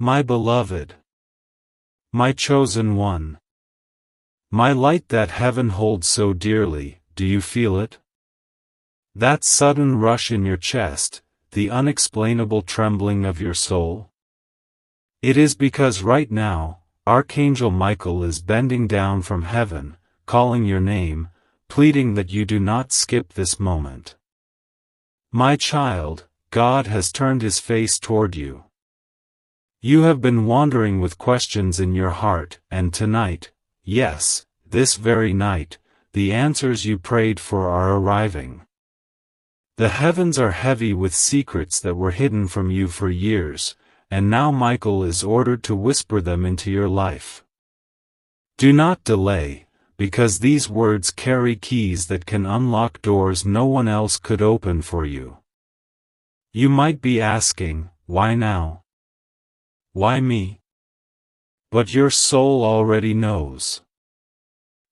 My beloved, my chosen one, my light that heaven holds so dearly, do you feel it? That sudden rush in your chest, the unexplainable trembling of your soul? It is because right now, Archangel Michael is bending down from heaven, calling your name, pleading that you do not skip this moment. My child, God has turned His face toward you. You have been wandering with questions in your heart, and tonight, yes, this very night, the answers you prayed for are arriving. The heavens are heavy with secrets that were hidden from you for years, and now Michael is ordered to whisper them into your life. Do not delay, because these words carry keys that can unlock doors no one else could open for you. You might be asking, why now? Why me? But your soul already knows.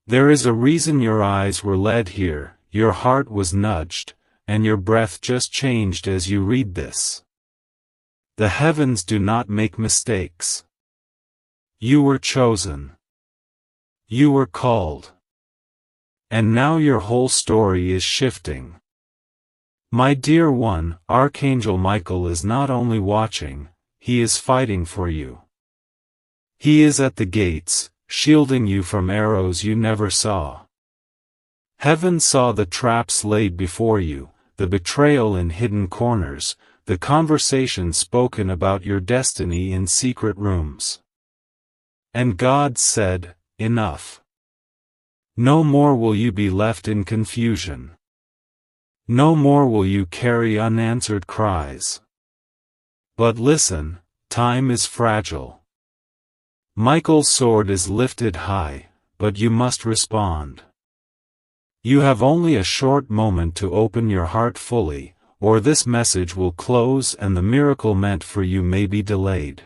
There is a reason your eyes were led here, your heart was nudged, and your breath just changed as you read this. The heavens do not make mistakes. You were chosen. You were called. And now your whole story is shifting. My dear one, Archangel Michael is not only watching, he is fighting for you. He is at the gates, shielding you from arrows you never saw. Heaven saw the traps laid before you, the betrayal in hidden corners, the conversation spoken about your destiny in secret rooms. And God said, enough. No more will you be left in confusion. No more will you carry unanswered cries. But listen, time is fragile. Michael's sword is lifted high, but you must respond. You have only a short moment to open your heart fully, or this message will close and the miracle meant for you may be delayed.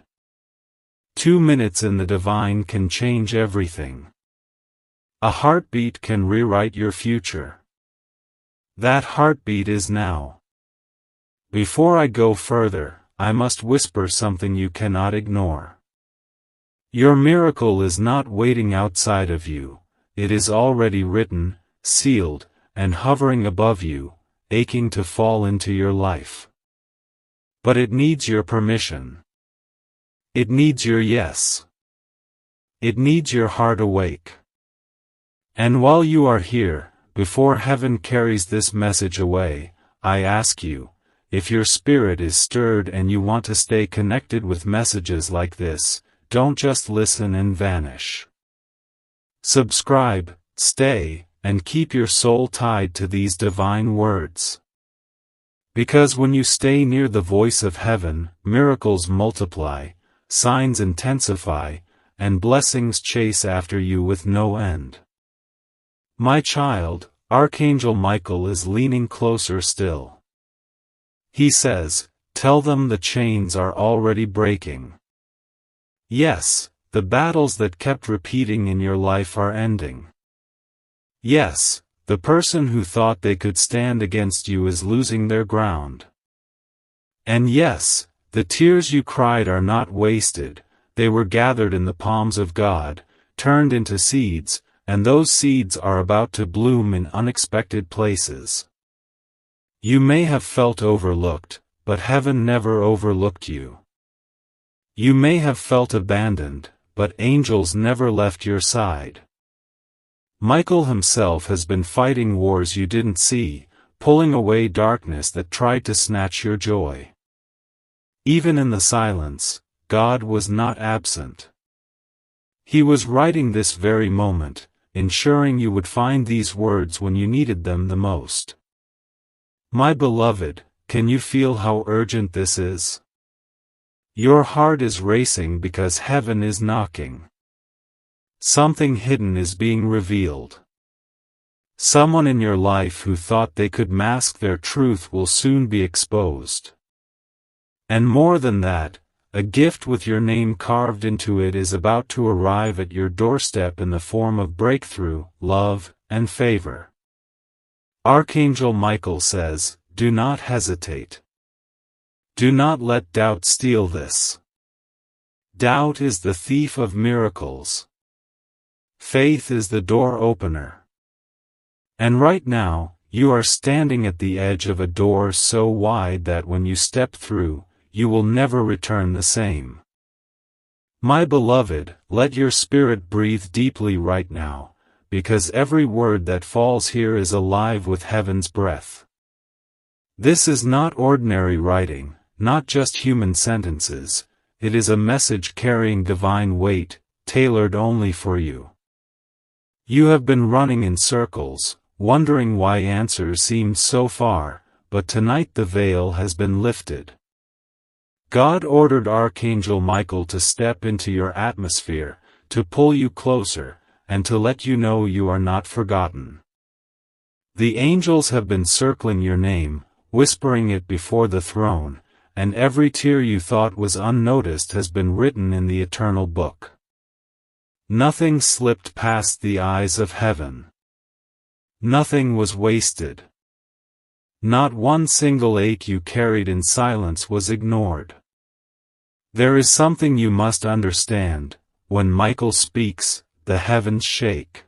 2 minutes in the divine can change everything. A heartbeat can rewrite your future. That heartbeat is now. Before I go further, I must whisper something you cannot ignore. Your miracle is not waiting outside of you, it is already written, sealed, and hovering above you, aching to fall into your life. But it needs your permission. It needs your yes. It needs your heart awake. And while you are here, before heaven carries this message away, I ask you, if your spirit is stirred and you want to stay connected with messages like this, don't just listen and vanish. Subscribe, stay, and keep your soul tied to these divine words. Because when you stay near the voice of heaven, miracles multiply, signs intensify, and blessings chase after you with no end. My child, Archangel Michael is leaning closer still. He says, tell them the chains are already breaking. Yes, the battles that kept repeating in your life are ending. Yes, the person who thought they could stand against you is losing their ground. And yes, the tears you cried are not wasted, they were gathered in the palms of God, turned into seeds, and those seeds are about to bloom in unexpected places. You may have felt overlooked, but heaven never overlooked you. You may have felt abandoned, but angels never left your side. Michael himself has been fighting wars you didn't see, pulling away darkness that tried to snatch your joy. Even in the silence, God was not absent. He was writing this very moment, ensuring you would find these words when you needed them the most. My beloved, can you feel how urgent this is? Your heart is racing because heaven is knocking. Something hidden is being revealed. Someone in your life who thought they could mask their truth will soon be exposed. And more than that, a gift with your name carved into it is about to arrive at your doorstep in the form of breakthrough, love, and favor. Archangel Michael says, do not hesitate. Do not let doubt steal this. Doubt is the thief of miracles. Faith is the door opener. And right now, you are standing at the edge of a door so wide that when you step through, you will never return the same. My beloved, let your spirit breathe deeply right now, because every word that falls here is alive with heaven's breath. This is not ordinary writing, not just human sentences, it is a message carrying divine weight, tailored only for you. You have been running in circles, wondering why answers seemed so far, but tonight the veil has been lifted. God ordered Archangel Michael to step into your atmosphere, to pull you closer, and to let you know you are not forgotten. The angels have been circling your name, whispering it before the throne, and every tear you thought was unnoticed has been written in the eternal book. Nothing slipped past the eyes of heaven. Nothing was wasted. Not one single ache you carried in silence was ignored. There is something you must understand: when Michael speaks, the heavens shake.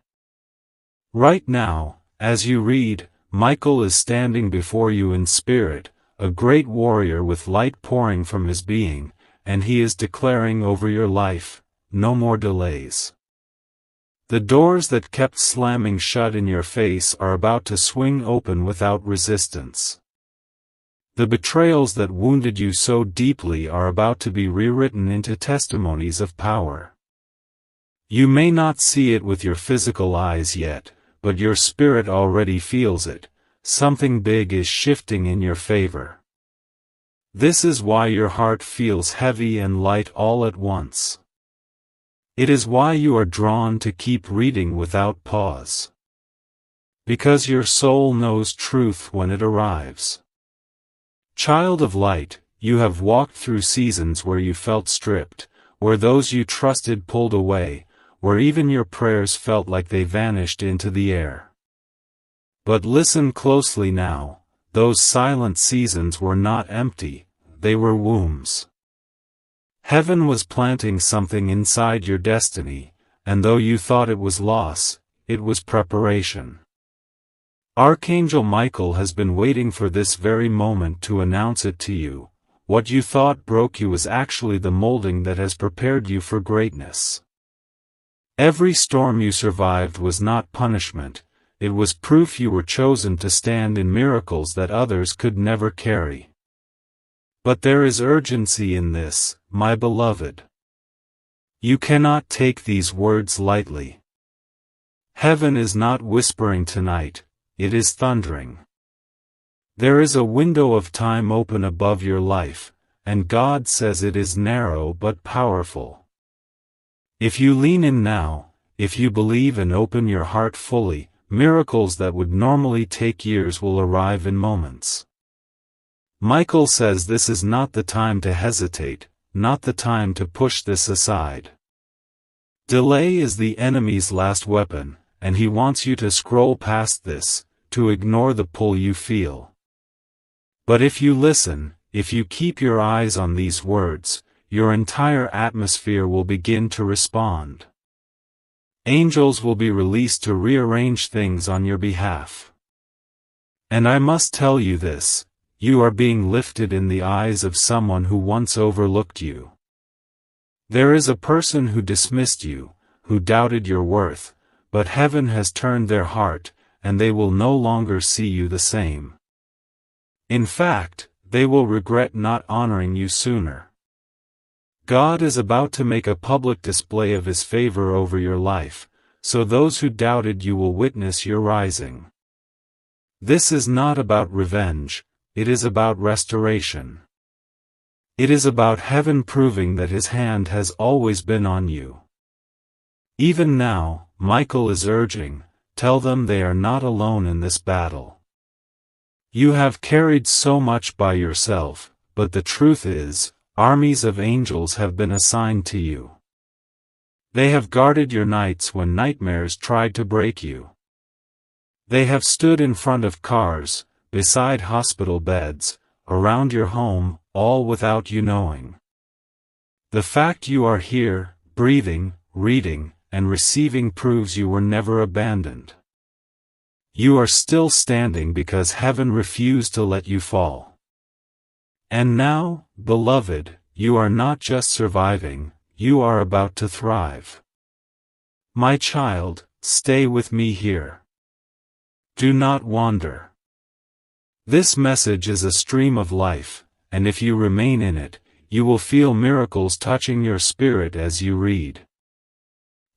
Right now, as you read, Michael is standing before you in spirit, a great warrior with light pouring from his being, and he is declaring over your life, no more delays. The doors that kept slamming shut in your face are about to swing open without resistance. The betrayals that wounded you so deeply are about to be rewritten into testimonies of power. You may not see it with your physical eyes yet, but your spirit already feels it. Something big is shifting in your favor. This is why your heart feels heavy and light all at once. It is why you are drawn to keep reading without pause. Because your soul knows truth when it arrives. Child of light, you have walked through seasons where you felt stripped, where those you trusted pulled away, where even your prayers felt like they vanished into the air. But listen closely now, those silent seasons were not empty, they were wombs. Heaven was planting something inside your destiny, and though you thought it was loss, it was preparation. Archangel Michael has been waiting for this very moment to announce it to you. What you thought broke you is actually the molding that has prepared you for greatness. Every storm you survived was not punishment, it was proof you were chosen to stand in miracles that others could never carry. But there is urgency in this, my beloved. You cannot take these words lightly. Heaven is not whispering tonight, it is thundering. There is a window of time open above your life, and God says it is narrow but powerful. If you lean in now, if you believe and open your heart fully, miracles that would normally take years will arrive in moments. Michael says this is not the time to hesitate, not the time to push this aside. Delay is the enemy's last weapon, and he wants you to scroll past this, to ignore the pull you feel. But if you listen, if you keep your eyes on these words, your entire atmosphere will begin to respond. Angels will be released to rearrange things on your behalf. And I must tell you this, you are being lifted in the eyes of someone who once overlooked you. There is a person who dismissed you, who doubted your worth, but heaven has turned their heart, and they will no longer see you the same. In fact, they will regret not honoring you sooner. God is about to make a public display of His favor over your life, so those who doubted you will witness your rising. This is not about revenge, it is about restoration. It is about heaven proving that His hand has always been on you. Even now, Michael is urging, tell them they are not alone in this battle. You have carried so much by yourself, but the truth is, armies of angels have been assigned to you. They have guarded your nights when nightmares tried to break you. They have stood in front of cars, beside hospital beds, around your home, all without you knowing. The fact you are here, breathing, reading, and receiving proves you were never abandoned. You are still standing because heaven refused to let you fall. And now, beloved, you are not just surviving, you are about to thrive. My child, stay with me here. Do not wander. This message is a stream of life, and if you remain in it, you will feel miracles touching your spirit as you read.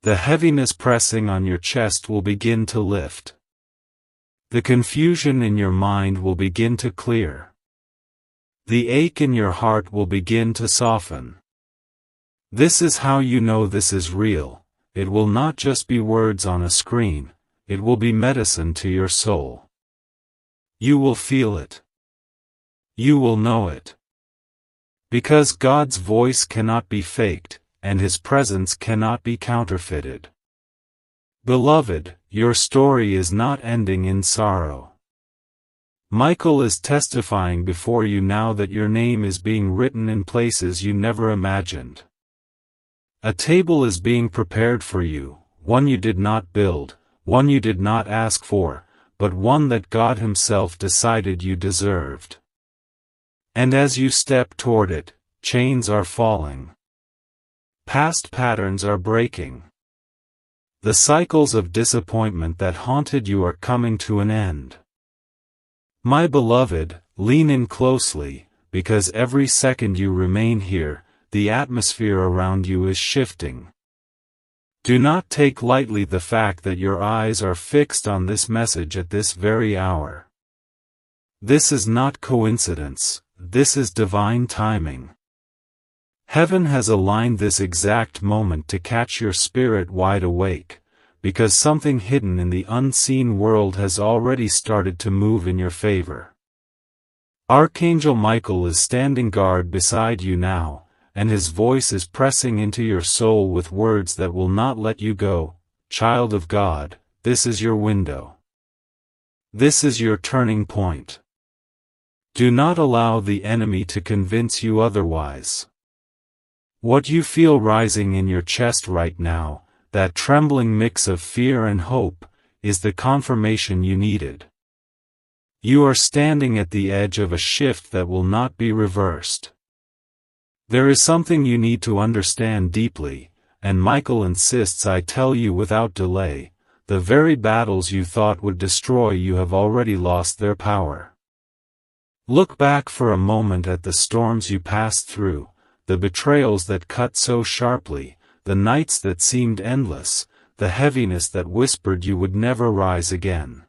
The heaviness pressing on your chest will begin to lift. The confusion in your mind will begin to clear. The ache in your heart will begin to soften. This is how you know this is real. It will not just be words on a screen, it will be medicine to your soul. You will feel it. You will know it. Because God's voice cannot be faked, and His presence cannot be counterfeited. Beloved, your story is not ending in sorrow. Michael is testifying before you now that your name is being written in places you never imagined. A table is being prepared for you, one you did not build, one you did not ask for, but one that God Himself decided you deserved. And as you step toward it, chains are falling. Past patterns are breaking. The cycles of disappointment that haunted you are coming to an end. My beloved, lean in closely, because every second you remain here, the atmosphere around you is shifting. Do not take lightly the fact that your eyes are fixed on this message at this very hour. This is not coincidence, this is divine timing. Heaven has aligned this exact moment to catch your spirit wide awake, because something hidden in the unseen world has already started to move in your favor. Archangel Michael is standing guard beside you now, and his voice is pressing into your soul with words that will not let you go. Child of God, this is your window. This is your turning point. Do not allow the enemy to convince you otherwise. What you feel rising in your chest right now, that trembling mix of fear and hope, is the confirmation you needed. You are standing at the edge of a shift that will not be reversed. There is something you need to understand deeply, and Michael insists I tell you without delay, the very battles you thought would destroy you have already lost their power. Look back for a moment at the storms you passed through, the betrayals that cut so sharply, the nights that seemed endless, the heaviness that whispered you would never rise again.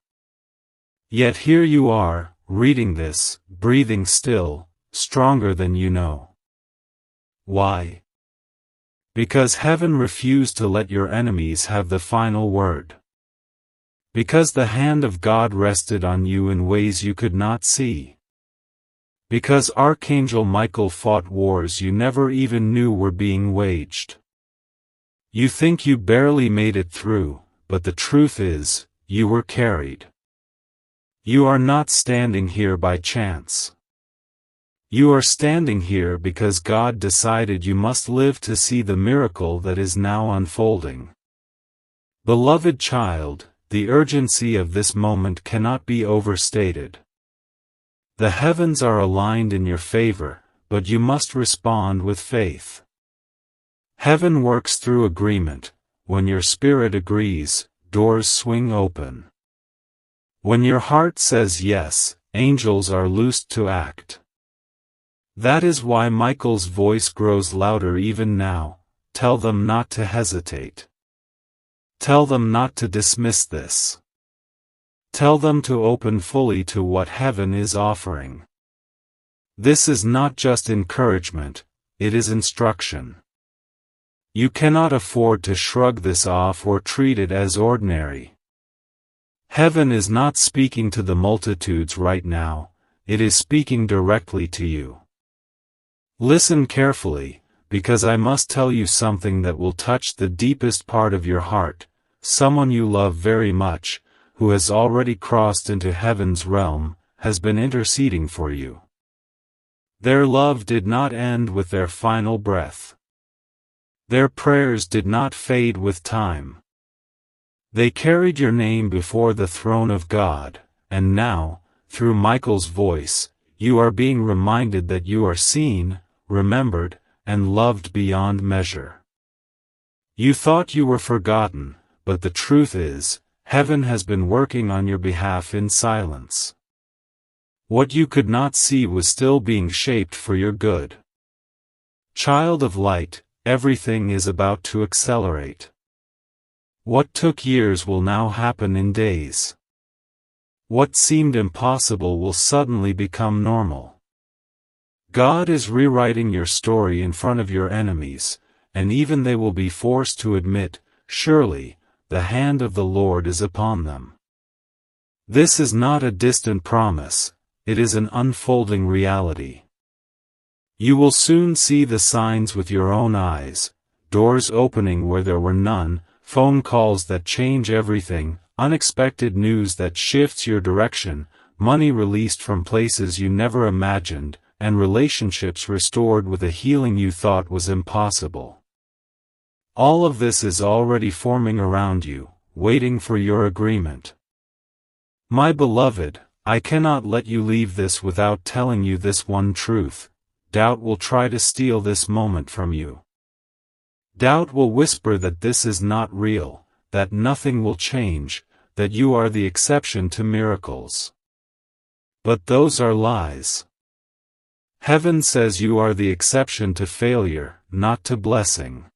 Yet here you are, reading this, breathing still, stronger than you know. Why? Because heaven refused to let your enemies have the final word. Because the hand of God rested on you in ways you could not see. Because Archangel Michael fought wars you never even knew were being waged. You think you barely made it through, but the truth is, you were carried. You are not standing here by chance. You are standing here because God decided you must live to see the miracle that is now unfolding. Beloved child, the urgency of this moment cannot be overstated. The heavens are aligned in your favor, but you must respond with faith. Heaven works through agreement. When your spirit agrees, doors swing open. When your heart says yes, angels are loosed to act. That is why Michael's voice grows louder even now. Tell them not to hesitate. Tell them not to dismiss this. Tell them to open fully to what heaven is offering. This is not just encouragement, it is instruction. You cannot afford to shrug this off or treat it as ordinary. Heaven is not speaking to the multitudes right now, it is speaking directly to you. Listen carefully, because I must tell you something that will touch the deepest part of your heart. Someone you love very much, who has already crossed into heaven's realm, has been interceding for you. Their love did not end with their final breath. Their prayers did not fade with time. They carried your name before the throne of God, and now, through Michael's voice, you are being reminded that you are seen, remembered, and loved beyond measure. You thought you were forgotten, but the truth is, heaven has been working on your behalf in silence. What you could not see was still being shaped for your good. Child of light, everything is about to accelerate. What took years will now happen in days. What seemed impossible will suddenly become normal. God is rewriting your story in front of your enemies, and even they will be forced to admit, surely, the hand of the Lord is upon them. This is not a distant promise, it is an unfolding reality. You will soon see the signs with your own eyes, doors opening where there were none, phone calls that change everything, unexpected news that shifts your direction, money released from places you never imagined, and relationships restored with a healing you thought was impossible. All of this is already forming around you, waiting for your agreement. My beloved, I cannot let you leave this without telling you this one truth. Doubt will try to steal this moment from you. Doubt will whisper that this is not real, that nothing will change, that you are the exception to miracles. But those are lies. Heaven says you are the exception to failure, not to blessing.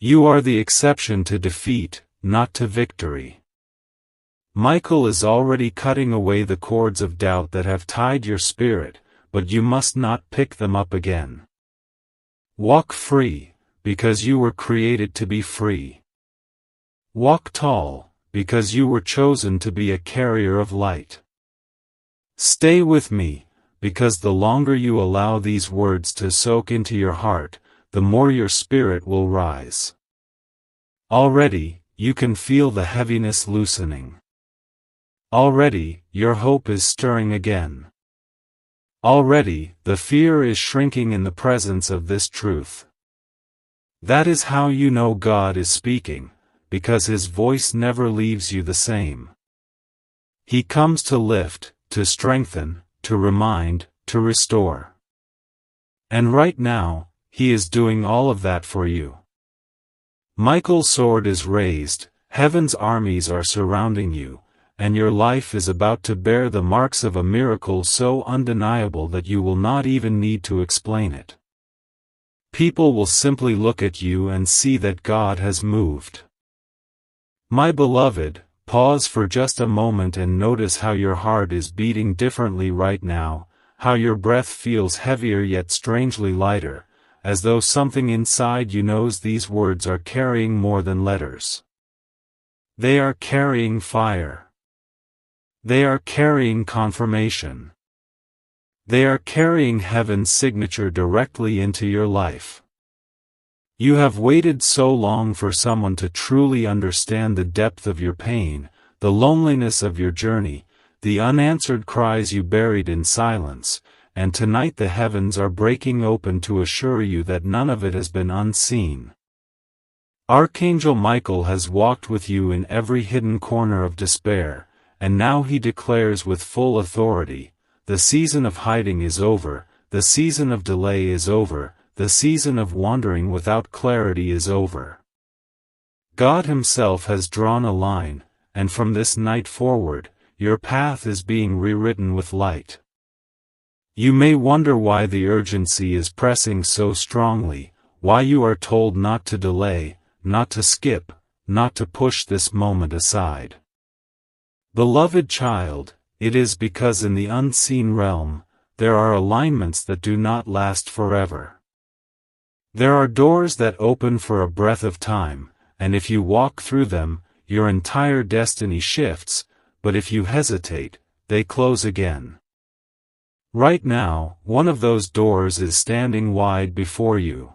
You are the exception to defeat, not to victory. Michael is already cutting away the cords of doubt that have tied your spirit, but you must not pick them up again. Walk free, because you were created to be free. Walk tall, because you were chosen to be a carrier of light. Stay with me, because the longer you allow these words to soak into your heart, the more your spirit will rise. Already, you can feel the heaviness loosening. Already, your hope is stirring again. Already, the fear is shrinking in the presence of this truth. That is how you know God is speaking, because His voice never leaves you the same. He comes to lift, to strengthen, to remind, to restore. And right now, He is doing all of that for you. Michael's sword is raised, heaven's armies are surrounding you, and your life is about to bear the marks of a miracle so undeniable that you will not even need to explain it. People will simply look at you and see that God has moved. My beloved, pause for just a moment and notice how your heart is beating differently right now, how your breath feels heavier yet strangely lighter, as though something inside you knows these words are carrying more than letters. They are carrying fire. They are carrying confirmation. They are carrying heaven's signature directly into your life. You have waited so long for someone to truly understand the depth of your pain, the loneliness of your journey, the unanswered cries you buried in silence, and tonight the heavens are breaking open to assure you that none of it has been unseen. Archangel Michael has walked with you in every hidden corner of despair, and now he declares with full authority, the season of hiding is over, the season of delay is over, the season of wandering without clarity is over. God Himself has drawn a line, and from this night forward, your path is being rewritten with light. You may wonder why the urgency is pressing so strongly, why you are told not to delay, not to skip, not to push this moment aside. Beloved child, it is because in the unseen realm, there are alignments that do not last forever. There are doors that open for a breath of time, and if you walk through them, your entire destiny shifts, but if you hesitate, they close again. Right now, one of those doors is standing wide before you.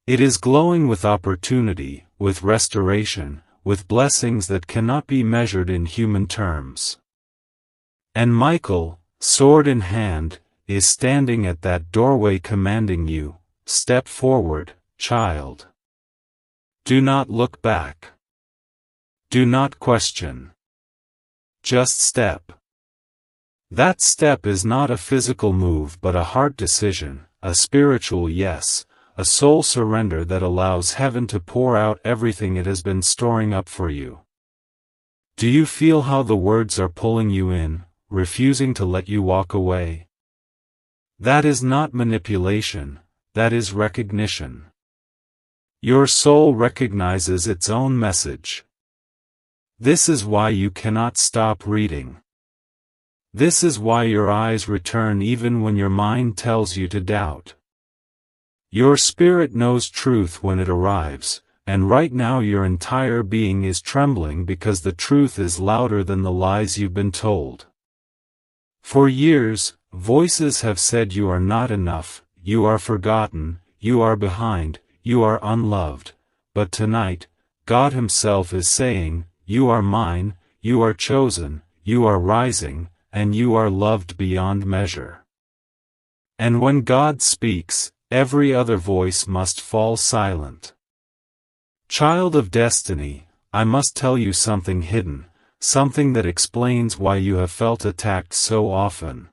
It is glowing with opportunity, with restoration, with blessings that cannot be measured in human terms. And Michael, sword in hand, is standing at that doorway commanding you, step forward, child. Do not look back. Do not question. Just step. That step is not a physical move but a heart decision, a spiritual yes, a soul surrender that allows heaven to pour out everything it has been storing up for you. Do you feel how the words are pulling you in, refusing to let you walk away? That is not manipulation, that is recognition. Your soul recognizes its own message. This is why you cannot stop reading. This is why your eyes return even when your mind tells you to doubt. Your spirit knows truth when it arrives, and right now your entire being is trembling because the truth is louder than the lies you've been told. For years, voices have said you are not enough, you are forgotten, you are behind, you are unloved, but tonight, God Himself is saying, you are mine, you are chosen, you are rising, and you are loved beyond measure. And when God speaks, every other voice must fall silent. Child of destiny, I must tell you something hidden, something that explains why you have felt attacked so often.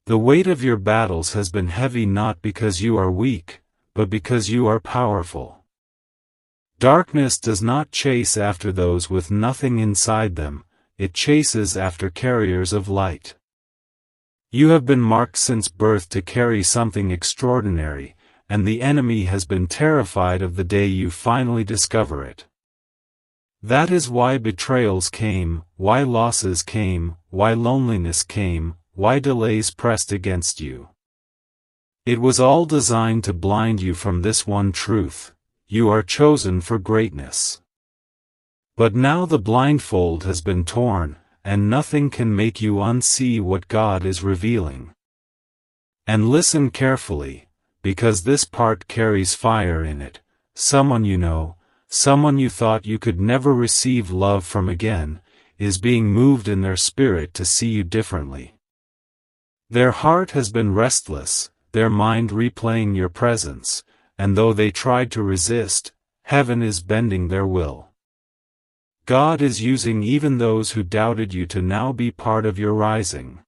The weight of your battles has been heavy not because you are weak, but because you are powerful. Darkness does not chase after those with nothing inside them, it chases after carriers of light. You have been marked since birth to carry something extraordinary, and the enemy has been terrified of the day you finally discover it. That is why betrayals came, why losses came, why loneliness came, why delays pressed against you. It was all designed to blind you from this one truth: you are chosen for greatness. But now the blindfold has been torn, and nothing can make you unsee what God is revealing. And listen carefully, because this part carries fire in it. Someone you know, someone you thought you could never receive love from again, is being moved in their spirit to see you differently. Their heart has been restless, their mind replaying your presence, and though they tried to resist, heaven is bending their will. God is using even those who doubted you to now be part of your rising.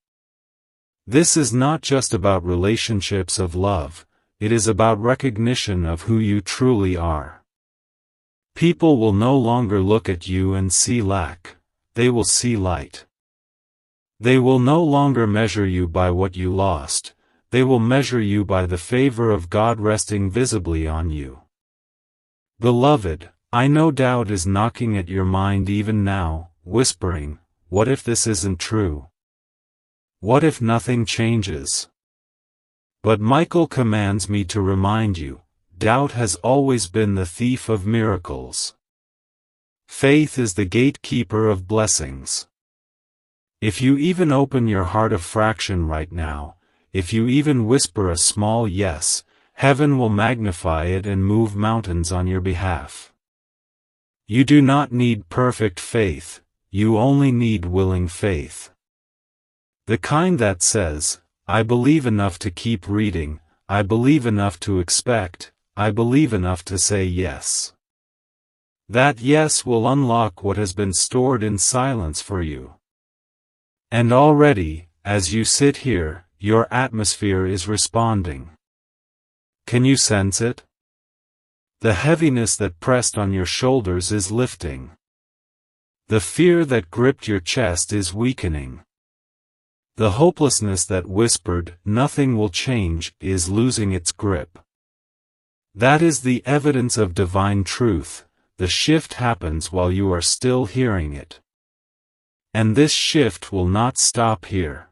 This is not just about relationships of love, it is about recognition of who you truly are. People will no longer look at you and see lack, they will see light. They will no longer measure you by what you lost, they will measure you by the favor of God resting visibly on you. Beloved, I know doubt is knocking at your mind even now, whispering, what if this isn't true? What if nothing changes? But Michael commands me to remind you, doubt has always been the thief of miracles. Faith is the gatekeeper of blessings. If you even open your heart a fraction right now, if you even whisper a small yes, heaven will magnify it and move mountains on your behalf. You do not need perfect faith, you only need willing faith. The kind that says, I believe enough to keep reading, I believe enough to expect, I believe enough to say yes. That yes will unlock what has been stored in silence for you. And already, as you sit here, your atmosphere is responding. Can you sense it? The heaviness that pressed on your shoulders is lifting. The fear that gripped your chest is weakening. The hopelessness that whispered, nothing will change, is losing its grip. That is the evidence of divine truth. The shift happens while you are still hearing it. And this shift will not stop here.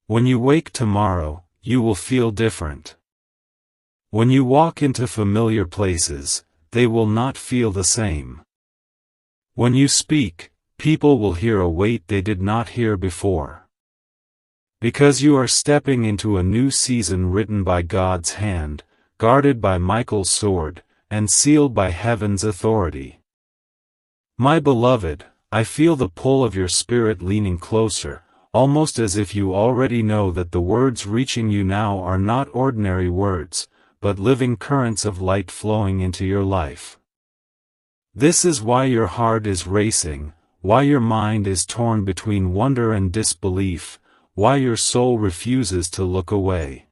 When you wake tomorrow, you will feel different. When you walk into familiar places, they will not feel the same. When you speak, people will hear a weight they did not hear before. Because you are stepping into a new season written by God's hand, guarded by Michael's sword, and sealed by heaven's authority. My beloved, I feel the pull of your spirit leaning closer, almost as if you already know that the words reaching you now are not ordinary words, but living currents of light flowing into your life. This is why your heart is racing, why your mind is torn between wonder and disbelief, why your soul refuses to look away.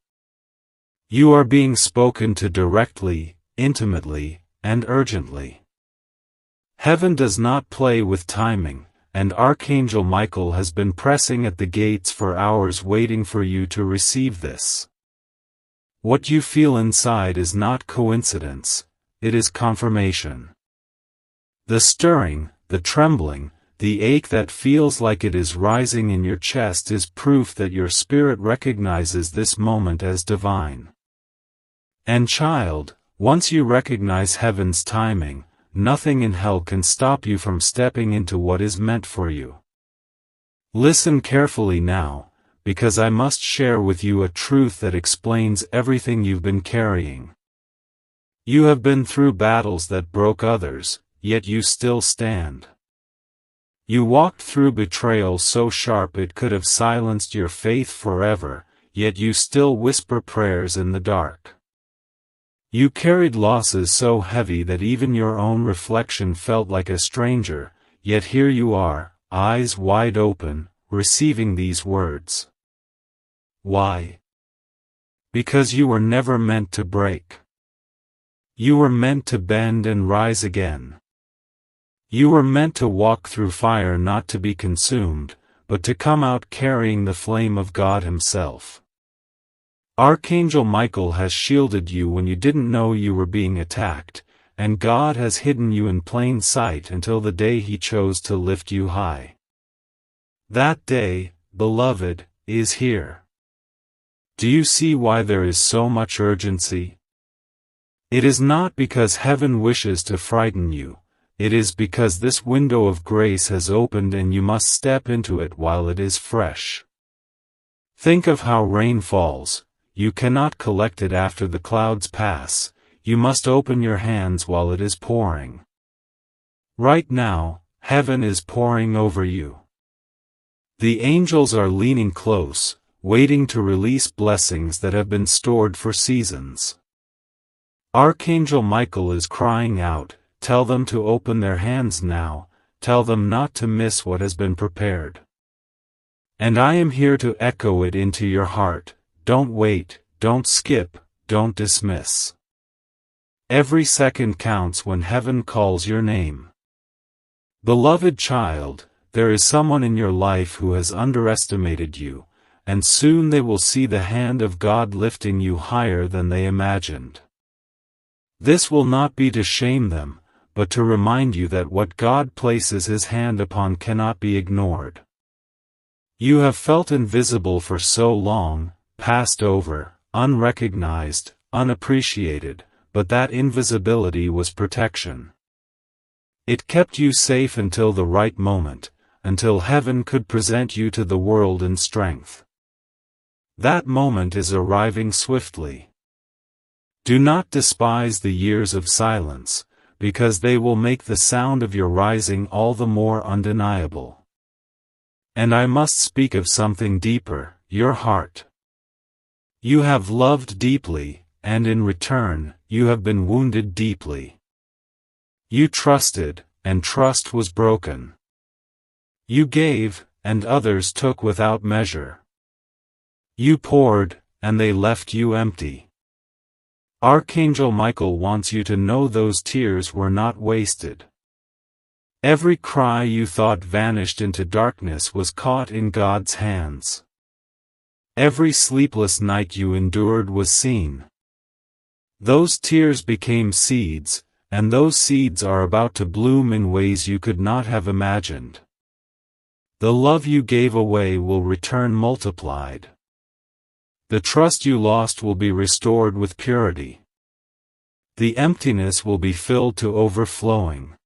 You are being spoken to directly, intimately, and urgently. Heaven does not play with timing, and Archangel Michael has been pressing at the gates for hours waiting for you to receive this. What you feel inside is not coincidence, it is confirmation. The stirring, the trembling, the ache that feels like it is rising in your chest is proof that your spirit recognizes this moment as divine. And child, once you recognize heaven's timing, nothing in hell can stop you from stepping into what is meant for you. Listen carefully now, because I must share with you a truth that explains everything you've been carrying. You have been through battles that broke others, yet you still stand. You walked through betrayal so sharp it could have silenced your faith forever, yet you still whisper prayers in the dark. You carried losses so heavy that even your own reflection felt like a stranger, yet here you are, eyes wide open, receiving these words. Why? Because you were never meant to break. You were meant to bend and rise again. You were meant to walk through fire, not to be consumed, but to come out carrying the flame of God Himself. Archangel Michael has shielded you when you didn't know you were being attacked, and God has hidden you in plain sight until the day He chose to lift you high. That day, beloved, is here. Do you see why there is so much urgency? It is not because heaven wishes to frighten you, it is because this window of grace has opened and you must step into it while it is fresh. Think of how rain falls. You cannot collect it after the clouds pass, you must open your hands while it is pouring. Right now, heaven is pouring over you. The angels are leaning close, waiting to release blessings that have been stored for seasons. Archangel Michael is crying out, tell them to open their hands now, tell them not to miss what has been prepared. And I am here to echo it into your heart. Don't wait, don't skip, don't dismiss. Every second counts when heaven calls your name. Beloved child, there is someone in your life who has underestimated you, and soon they will see the hand of God lifting you higher than they imagined. This will not be to shame them, but to remind you that what God places His hand upon cannot be ignored. You have felt invisible for so long, passed over, unrecognized, unappreciated, but that invisibility was protection. It kept you safe until the right moment, until heaven could present you to the world in strength. That moment is arriving swiftly. Do not despise the years of silence, because they will make the sound of your rising all the more undeniable. And I must speak of something deeper, your heart. You have loved deeply, and in return, you have been wounded deeply. You trusted, and trust was broken. You gave, and others took without measure. You poured, and they left you empty. Archangel Michael wants you to know those tears were not wasted. Every cry you thought vanished into darkness was caught in God's hands. Every sleepless night you endured was seen. Those tears became seeds, and those seeds are about to bloom in ways you could not have imagined. The love you gave away will return multiplied. The trust you lost will be restored with purity. The emptiness will be filled to overflowing.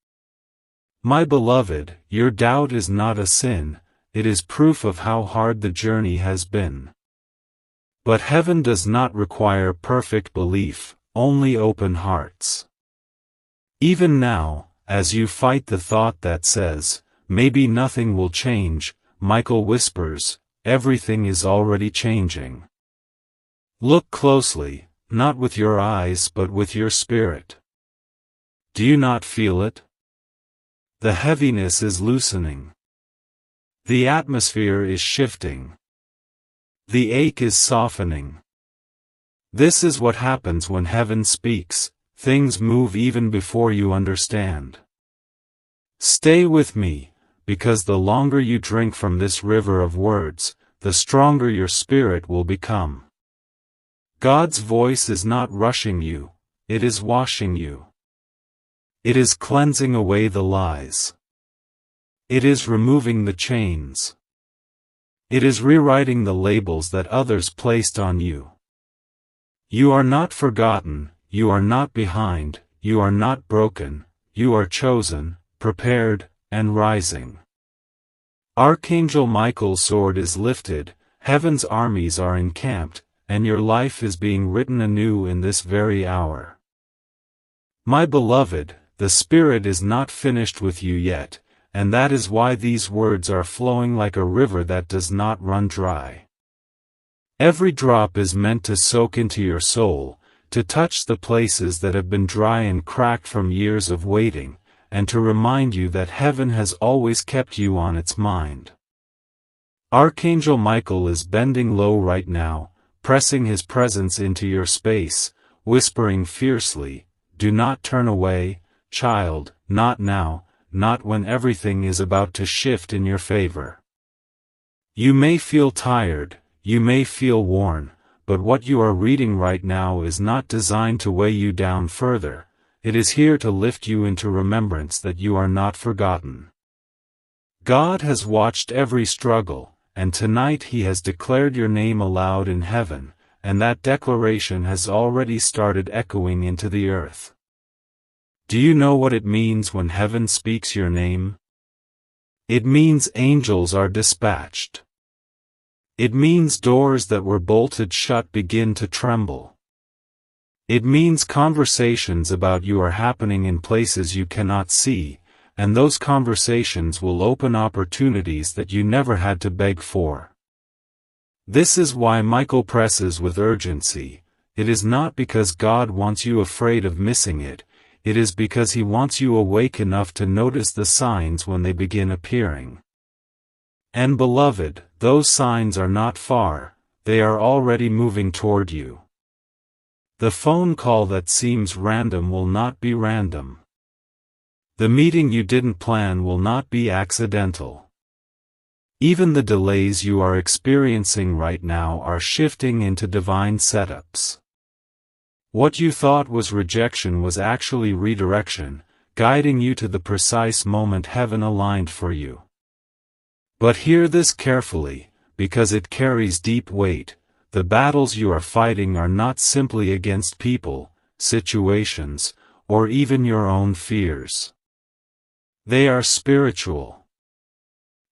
My beloved, your doubt is not a sin, it is proof of how hard the journey has been. But heaven does not require perfect belief, only open hearts. Even now, as you fight the thought that says, maybe nothing will change, Michael whispers, everything is already changing. Look closely, not with your eyes but with your spirit. Do you not feel it? The heaviness is loosening. The atmosphere is shifting. The ache is softening. This is what happens when heaven speaks. Things move even before you understand. Stay with me, because the longer you drink from this river of words, the stronger your spirit will become. God's voice is not rushing you, it is washing you. It is cleansing away the lies. It is removing the chains. It is rewriting the labels that others placed on you. You are not forgotten, you are not behind, you are not broken, you are chosen, prepared, and rising. Archangel Michael's sword is lifted, heaven's armies are encamped, and your life is being written anew in this very hour. My beloved, the Spirit is not finished with you yet, and that is why these words are flowing like a river that does not run dry. Every drop is meant to soak into your soul, to touch the places that have been dry and cracked from years of waiting, and to remind you that heaven has always kept you on its mind. Archangel Michael is bending low right now, pressing his presence into your space, whispering fiercely, "Do not turn away, child, not now, not when everything is about to shift in your favor." You may feel tired, you may feel worn, but what you are reading right now is not designed to weigh you down further, it is here to lift you into remembrance that you are not forgotten. God has watched every struggle, and tonight He has declared your name aloud in heaven, and that declaration has already started echoing into the earth. Do you know what it means when heaven speaks your name? It means angels are dispatched. It means doors that were bolted shut begin to tremble. It means conversations about you are happening in places you cannot see, and those conversations will open opportunities that you never had to beg for. This is why Michael presses with urgency. It is not because God wants you afraid of missing it, it is because He wants you awake enough to notice the signs when they begin appearing. And beloved, those signs are not far, they are already moving toward you. The phone call that seems random will not be random. The meeting you didn't plan will not be accidental. Even the delays you are experiencing right now are shifting into divine setups. What you thought was rejection was actually redirection, guiding you to the precise moment heaven aligned for you. But hear this carefully, because it carries deep weight. The battles you are fighting are not simply against people, situations, or even your own fears. They are spiritual.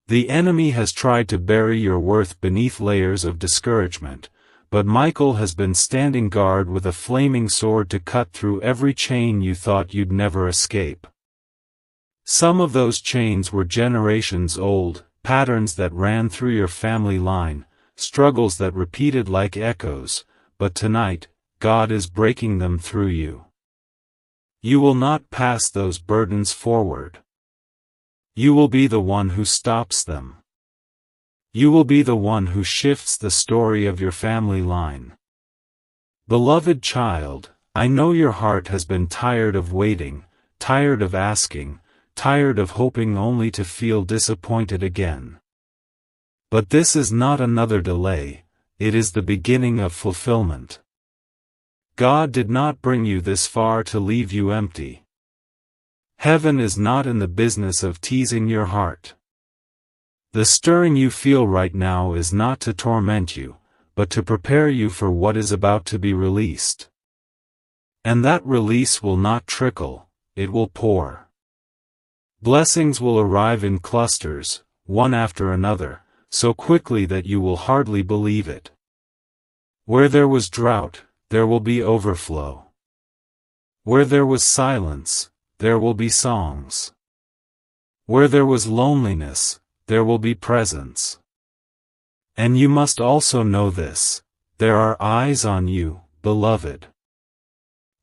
The enemy has tried to bury your worth beneath layers of discouragement, but Michael has been standing guard with a flaming sword to cut through every chain you thought you'd never escape. Some of those chains were generations old, patterns that ran through your family line, struggles that repeated like echoes, but tonight, God is breaking them through you. You will not pass those burdens forward. You will be the one who stops them. You will be the one who shifts the story of your family line. Beloved child, I know your heart has been tired of waiting, tired of asking, tired of hoping only to feel disappointed again. But this is not another delay, it is the beginning of fulfillment. God did not bring you this far to leave you empty. Heaven is not in the business of teasing your heart. The stirring you feel right now is not to torment you, but to prepare you for what is about to be released. And that release will not trickle, it will pour. Blessings will arrive in clusters, one after another, so quickly that you will hardly believe it. Where there was drought, there will be overflow. Where there was silence, there will be songs. Where there was loneliness, there will be presence. And you must also know this, there are eyes on you, beloved.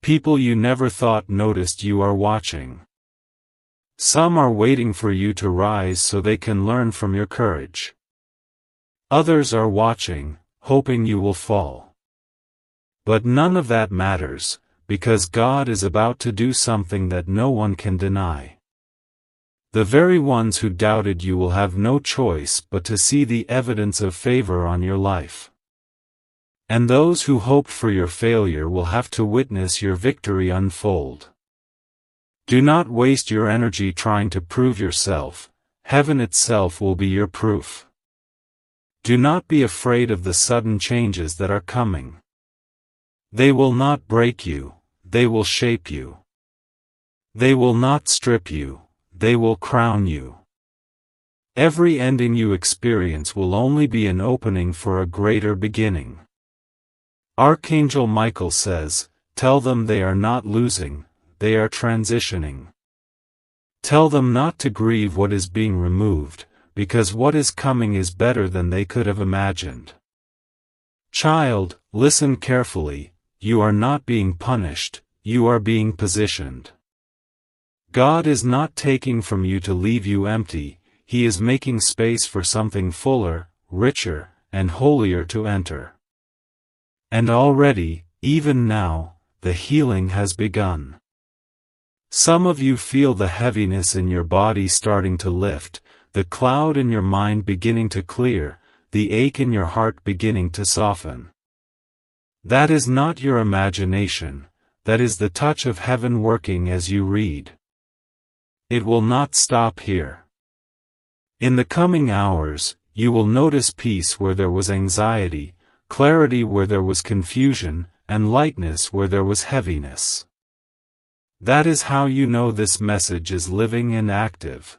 People you never thought noticed you are watching. Some are waiting for you to rise so they can learn from your courage. Others are watching, hoping you will fall. But none of that matters, because God is about to do something that no one can deny. The very ones who doubted you will have no choice but to see the evidence of favor on your life. And those who hoped for your failure will have to witness your victory unfold. Do not waste your energy trying to prove yourself. Heaven itself will be your proof. Do not be afraid of the sudden changes that are coming. They will not break you, they will shape you. They will not strip you, they will crown you. Every ending you experience will only be an opening for a greater beginning. Archangel Michael says, tell them they are not losing, they are transitioning. Tell them not to grieve what is being removed, because what is coming is better than they could have imagined. Child, listen carefully, you are not being punished, you are being positioned. God is not taking from you to leave you empty, He is making space for something fuller, richer, and holier to enter. And already, even now, the healing has begun. Some of you feel the heaviness in your body starting to lift, the cloud in your mind beginning to clear, the ache in your heart beginning to soften. That is not your imagination, that is the touch of heaven working as you read. It will not stop here. In the coming hours, you will notice peace where there was anxiety, clarity where there was confusion, and lightness where there was heaviness. That is how you know this message is living and active.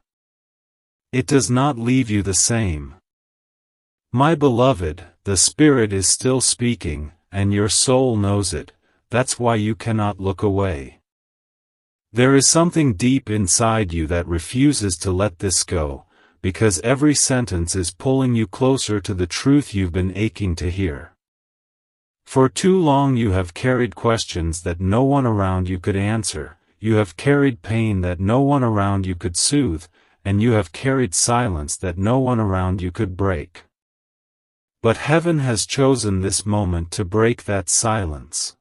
It does not leave you the same. My beloved, the Spirit is still speaking, and your soul knows it, that's why you cannot look away. There is something deep inside you that refuses to let this go, because every sentence is pulling you closer to the truth you've been aching to hear. For too long you have carried questions that no one around you could answer, you have carried pain that no one around you could soothe, and you have carried silence that no one around you could break. But heaven has chosen this moment to break that silence.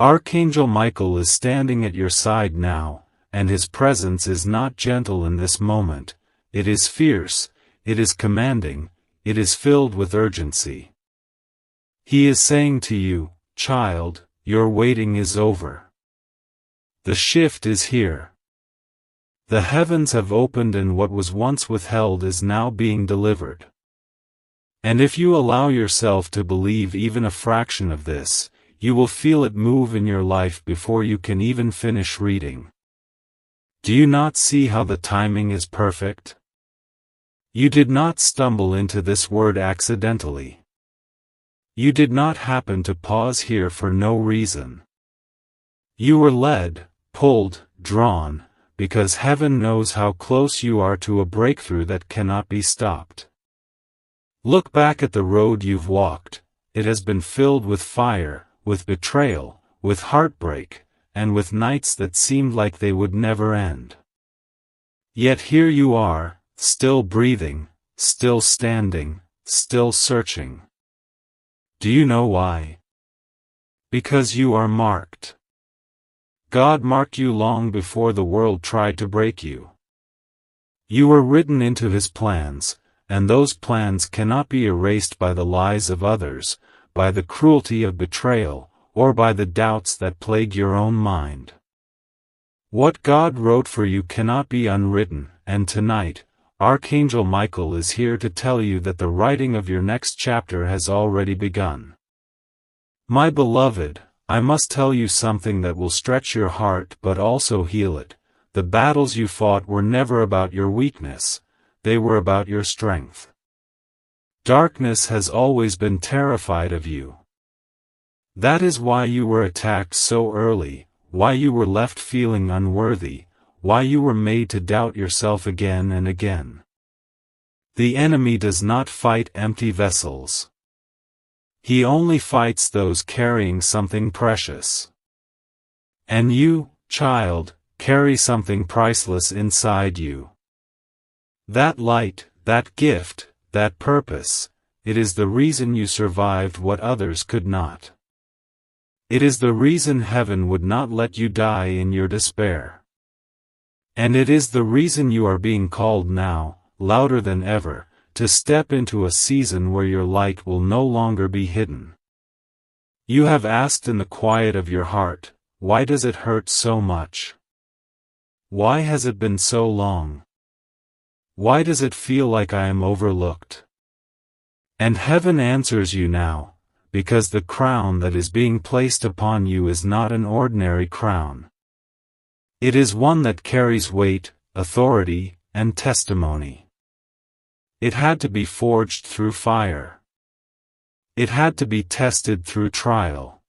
Archangel Michael is standing at your side now, and his presence is not gentle in this moment, it is fierce, it is commanding, it is filled with urgency. He is saying to you, child, your waiting is over. The shift is here. The heavens have opened and what was once withheld is now being delivered. And if you allow yourself to believe even a fraction of this, you will feel it move in your life before you can even finish reading. Do you not see how the timing is perfect? You did not stumble into this word accidentally. You did not happen to pause here for no reason. You were led, pulled, drawn, because heaven knows how close you are to a breakthrough that cannot be stopped. Look back at the road you've walked, it has been filled with fire, with betrayal, with heartbreak, and with nights that seemed like they would never end. Yet here you are, still breathing, still standing, still searching. Do you know why? Because you are marked. God marked you long before the world tried to break you. You were written into His plans, and those plans cannot be erased by the lies of others, by the cruelty of betrayal, or by the doubts that plague your own mind. What God wrote for you cannot be unwritten, and tonight, Archangel Michael is here to tell you that the writing of your next chapter has already begun. My beloved, I must tell you something that will stretch your heart but also heal it. The battles you fought were never about your weakness, they were about your strength. Darkness has always been terrified of you. That is why you were attacked so early, why you were left feeling unworthy, why you were made to doubt yourself again and again. The enemy does not fight empty vessels. He only fights those carrying something precious. And you, child, carry something priceless inside you. That light, that gift, that purpose, it is the reason you survived what others could not. It is the reason heaven would not let you die in your despair. And it is the reason you are being called now, louder than ever, to step into a season where your light will no longer be hidden. You have asked in the quiet of your heart, why does it hurt so much? Why has it been so long? Why does it feel like I am overlooked? And heaven answers you now, because the crown that is being placed upon you is not an ordinary crown. It is one that carries weight, authority, and testimony. It had to be forged through fire. It had to be tested through trial.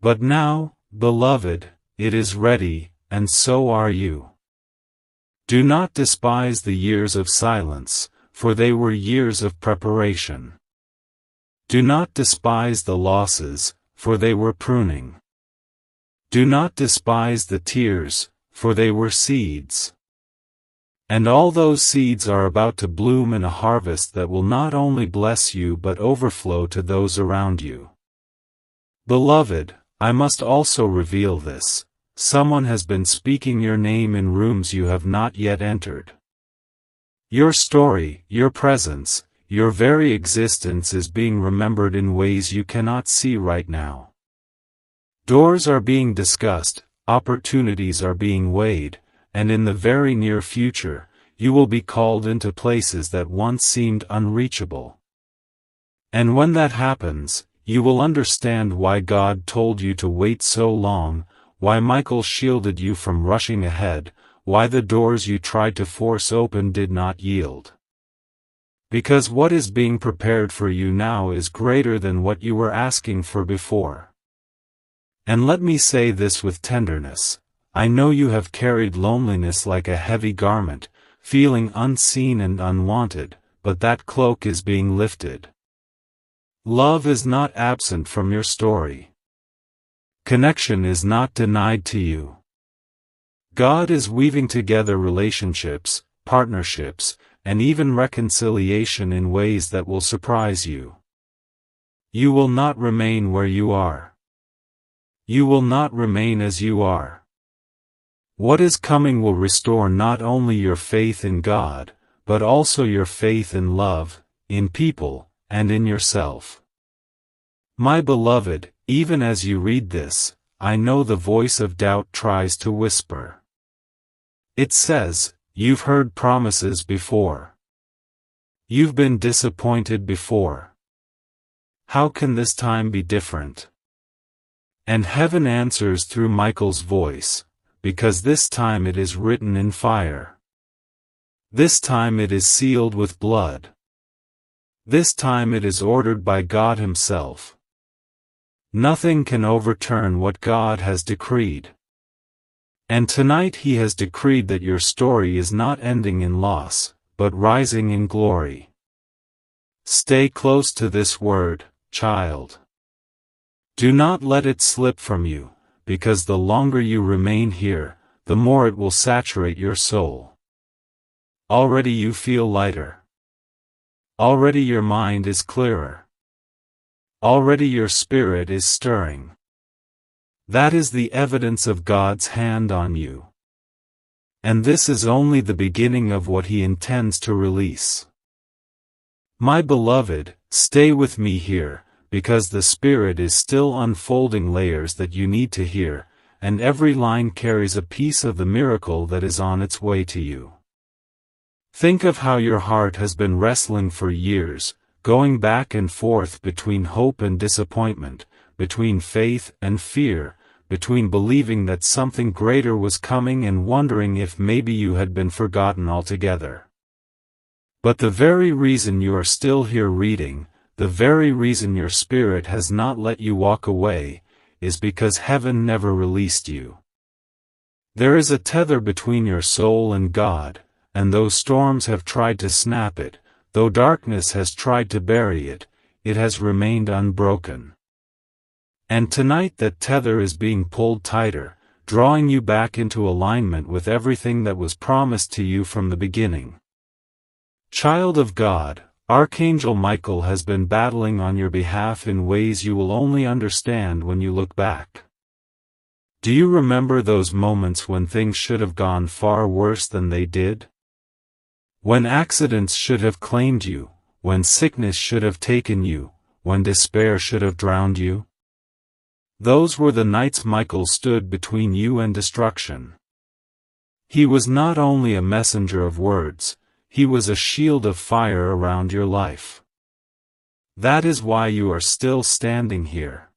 But now, beloved, it is ready, and so are you. Do not despise the years of silence, for they were years of preparation. Do not despise the losses, for they were pruning. Do not despise the tears, for they were seeds. And all those seeds are about to bloom in a harvest that will not only bless you but overflow to those around you. Beloved, I must also reveal this. Someone has been speaking your name in rooms you have not yet entered. Your story, your presence, your very existence is being remembered in ways you cannot see right now. Doors are being discussed, opportunities are being weighed, and in the very near future, you will be called into places that once seemed unreachable. And when that happens, you will understand why God told you to wait so long, why Michael shielded you from rushing ahead, why the doors you tried to force open did not yield. Because what is being prepared for you now is greater than what you were asking for before. And let me say this with tenderness, I know you have carried loneliness like a heavy garment, feeling unseen and unwanted, but that cloak is being lifted. Love is not absent from your story. Connection is not denied to you. God is weaving together relationships, partnerships, and even reconciliation in ways that will surprise you. You will not remain where you are. You will not remain as you are. What is coming will restore not only your faith in God, but also your faith in love, in people, and in yourself. My beloved, even as you read this, I know the voice of doubt tries to whisper. It says, you've heard promises before. You've been disappointed before. How can this time be different? And heaven answers through Michael's voice, because this time it is written in fire. This time it is sealed with blood. This time it is ordered by God Himself. Nothing can overturn what God has decreed. And tonight He has decreed that your story is not ending in loss, but rising in glory. Stay close to this word, child. Do not let it slip from you, because the longer you remain here, the more it will saturate your soul. Already you feel lighter. Already your mind is clearer. Already your spirit is stirring. That is the evidence of God's hand on you. And this is only the beginning of what He intends to release. My beloved, stay with me here, because the Spirit is still unfolding layers that you need to hear, and every line carries a piece of the miracle that is on its way to you. Think of how your heart has been wrestling for years, going back and forth between hope and disappointment, between faith and fear, between believing that something greater was coming and wondering if maybe you had been forgotten altogether. But the very reason you are still here reading, the very reason your spirit has not let you walk away, is because heaven never released you. There is a tether between your soul and God, and though storms have tried to snap it, though darkness has tried to bury it, it has remained unbroken. And tonight that tether is being pulled tighter, drawing you back into alignment with everything that was promised to you from the beginning. Child of God, Archangel Michael has been battling on your behalf in ways you will only understand when you look back. Do you remember those moments when things should have gone far worse than they did? When accidents should have claimed you, when sickness should have taken you, when despair should have drowned you? Those were the nights Michael stood between you and destruction. He was not only a messenger of words, he was a shield of fire around your life. That is why you are still standing here.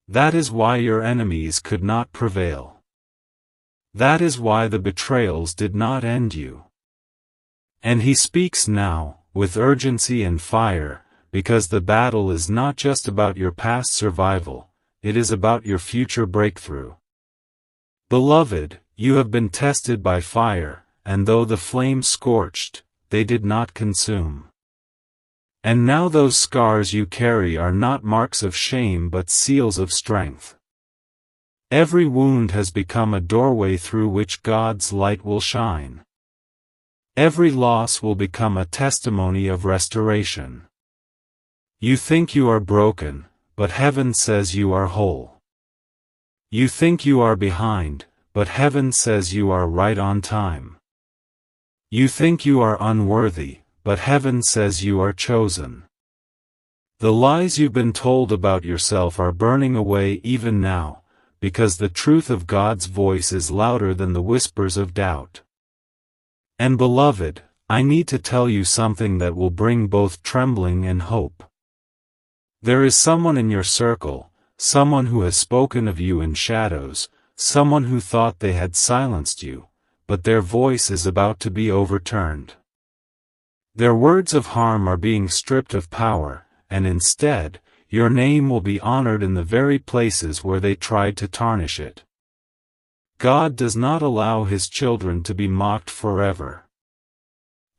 That is why your enemies could not prevail. That is why the betrayals did not end you. And he speaks now, with urgency and fire, because the battle is not just about your past survival, it is about your future breakthrough. Beloved, you have been tested by fire, and though the flames scorched, they did not consume. And now those scars you carry are not marks of shame but seals of strength. Every wound has become a doorway through which God's light will shine. Every loss will become a testimony of restoration. You think you are broken, but heaven says you are whole. You think you are behind, but heaven says you are right on time. You think you are unworthy, but heaven says you are chosen. The lies you've been told about yourself are burning away even now, because the truth of God's voice is louder than the whispers of doubt. And beloved, I need to tell you something that will bring both trembling and hope. There is someone in your circle, someone who has spoken of you in shadows, someone who thought they had silenced you, but their voice is about to be overturned. Their words of harm are being stripped of power, and instead, your name will be honored in the very places where they tried to tarnish it. God does not allow His children to be mocked forever.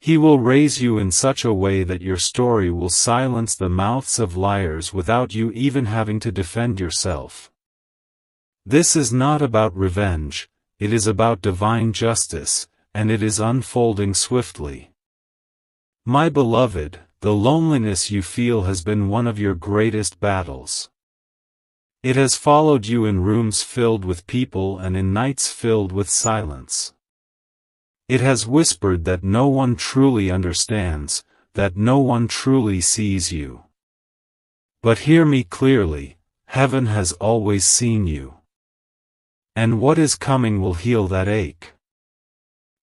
He will raise you in such a way that your story will silence the mouths of liars without you even having to defend yourself. This is not about revenge, it is about divine justice, and it is unfolding swiftly. My beloved, the loneliness you feel has been one of your greatest battles. It has followed you in rooms filled with people and in nights filled with silence. It has whispered that no one truly understands, that no one truly sees you. But hear me clearly, heaven has always seen you. And what is coming will heal that ache.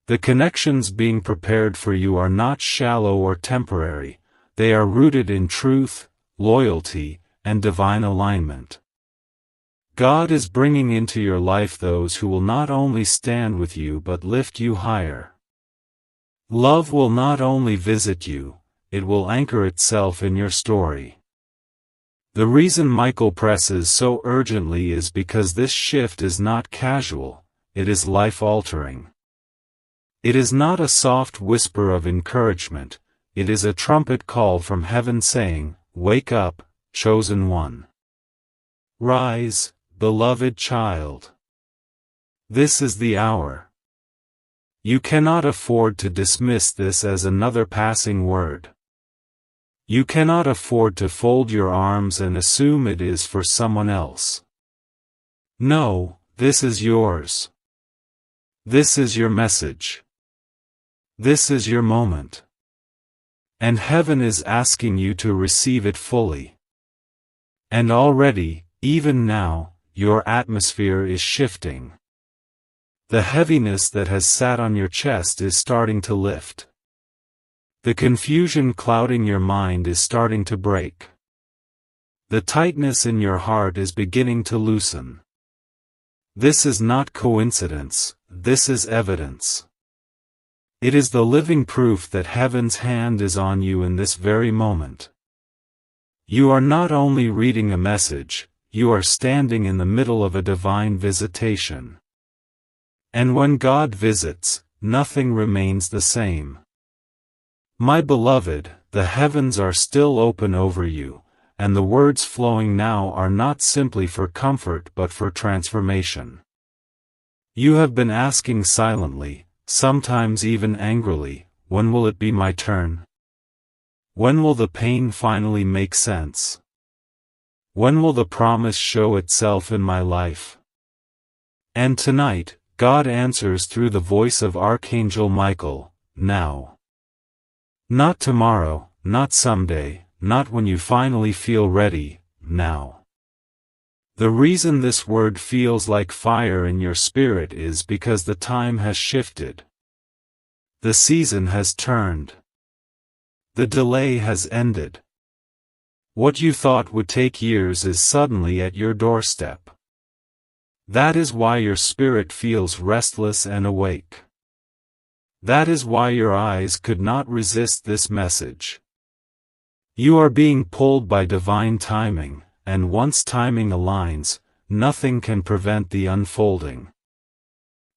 The connections being prepared for you are not shallow or temporary, they are rooted in truth, loyalty, and divine alignment. God is bringing into your life those who will not only stand with you but lift you higher. Love will not only visit you, it will anchor itself in your story. The reason Michael presses so urgently is because this shift is not casual, it is life-altering. It is not a soft whisper of encouragement, it is a trumpet call from heaven saying, "Wake up, chosen one. Rise, beloved child. This is the hour." You cannot afford to dismiss this as another passing word. You cannot afford to fold your arms and assume it is for someone else. No, this is yours. This is your message. This is your moment. And heaven is asking you to receive it fully. And already, even now, your atmosphere is shifting. The heaviness that has sat on your chest is starting to lift. The confusion clouding your mind is starting to break. The tightness in your heart is beginning to loosen. This is not coincidence, this is evidence. It is the living proof that heaven's hand is on you in this very moment. You are not only reading a message, you are standing in the middle of a divine visitation. And when God visits, nothing remains the same. My beloved, the heavens are still open over you, and the words flowing now are not simply for comfort but for transformation. You have been asking silently, sometimes even angrily, when will it be my turn? When will the pain finally make sense? When will the promise show itself in my life? And tonight, God answers through the voice of Archangel Michael, now. Not tomorrow, not someday, not when you finally feel ready, now. The reason this word feels like fire in your spirit is because the time has shifted. The season has turned. The delay has ended. What you thought would take years is suddenly at your doorstep. That is why your spirit feels restless and awake. That is why your eyes could not resist this message. You are being pulled by divine timing, and once timing aligns, nothing can prevent the unfolding.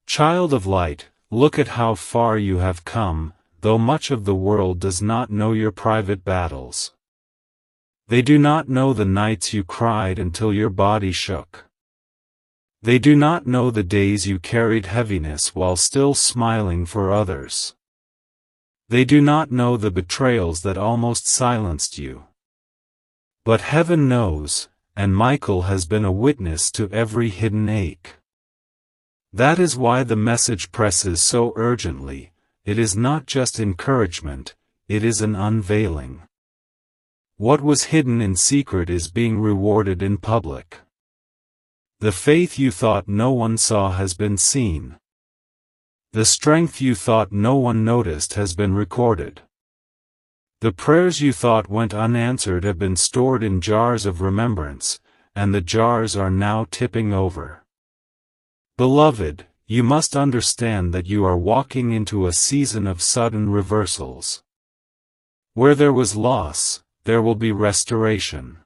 Child of light, look at how far you have come, though much of the world does not know your private battles. They do not know the nights you cried until your body shook. They do not know the days you carried heaviness while still smiling for others. They do not know the betrayals that almost silenced you. But heaven knows, and Michael has been a witness to every hidden ache. That is why the message presses so urgently. It is not just encouragement, it is an unveiling. What was hidden in secret is being rewarded in public. The faith you thought no one saw has been seen. The strength you thought no one noticed has been recorded. The prayers you thought went unanswered have been stored in jars of remembrance, and the jars are now tipping over. Beloved, you must understand that you are walking into a season of sudden reversals. Where there was loss, there will be restoration.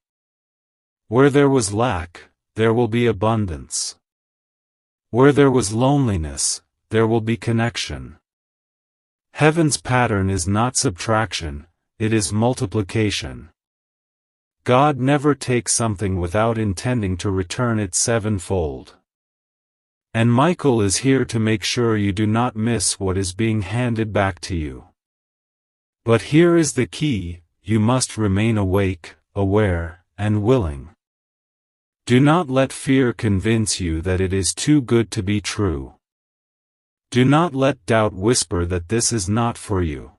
Where there was lack, there will be abundance. Where there was loneliness, there will be connection. Heaven's pattern is not subtraction, it is multiplication. God never takes something without intending to return it sevenfold. And Michael is here to make sure you do not miss what is being handed back to you. But here is the key: you must remain awake, aware, and willing. Do not let fear convince you that it is too good to be true. Do not let doubt whisper that this is not for you.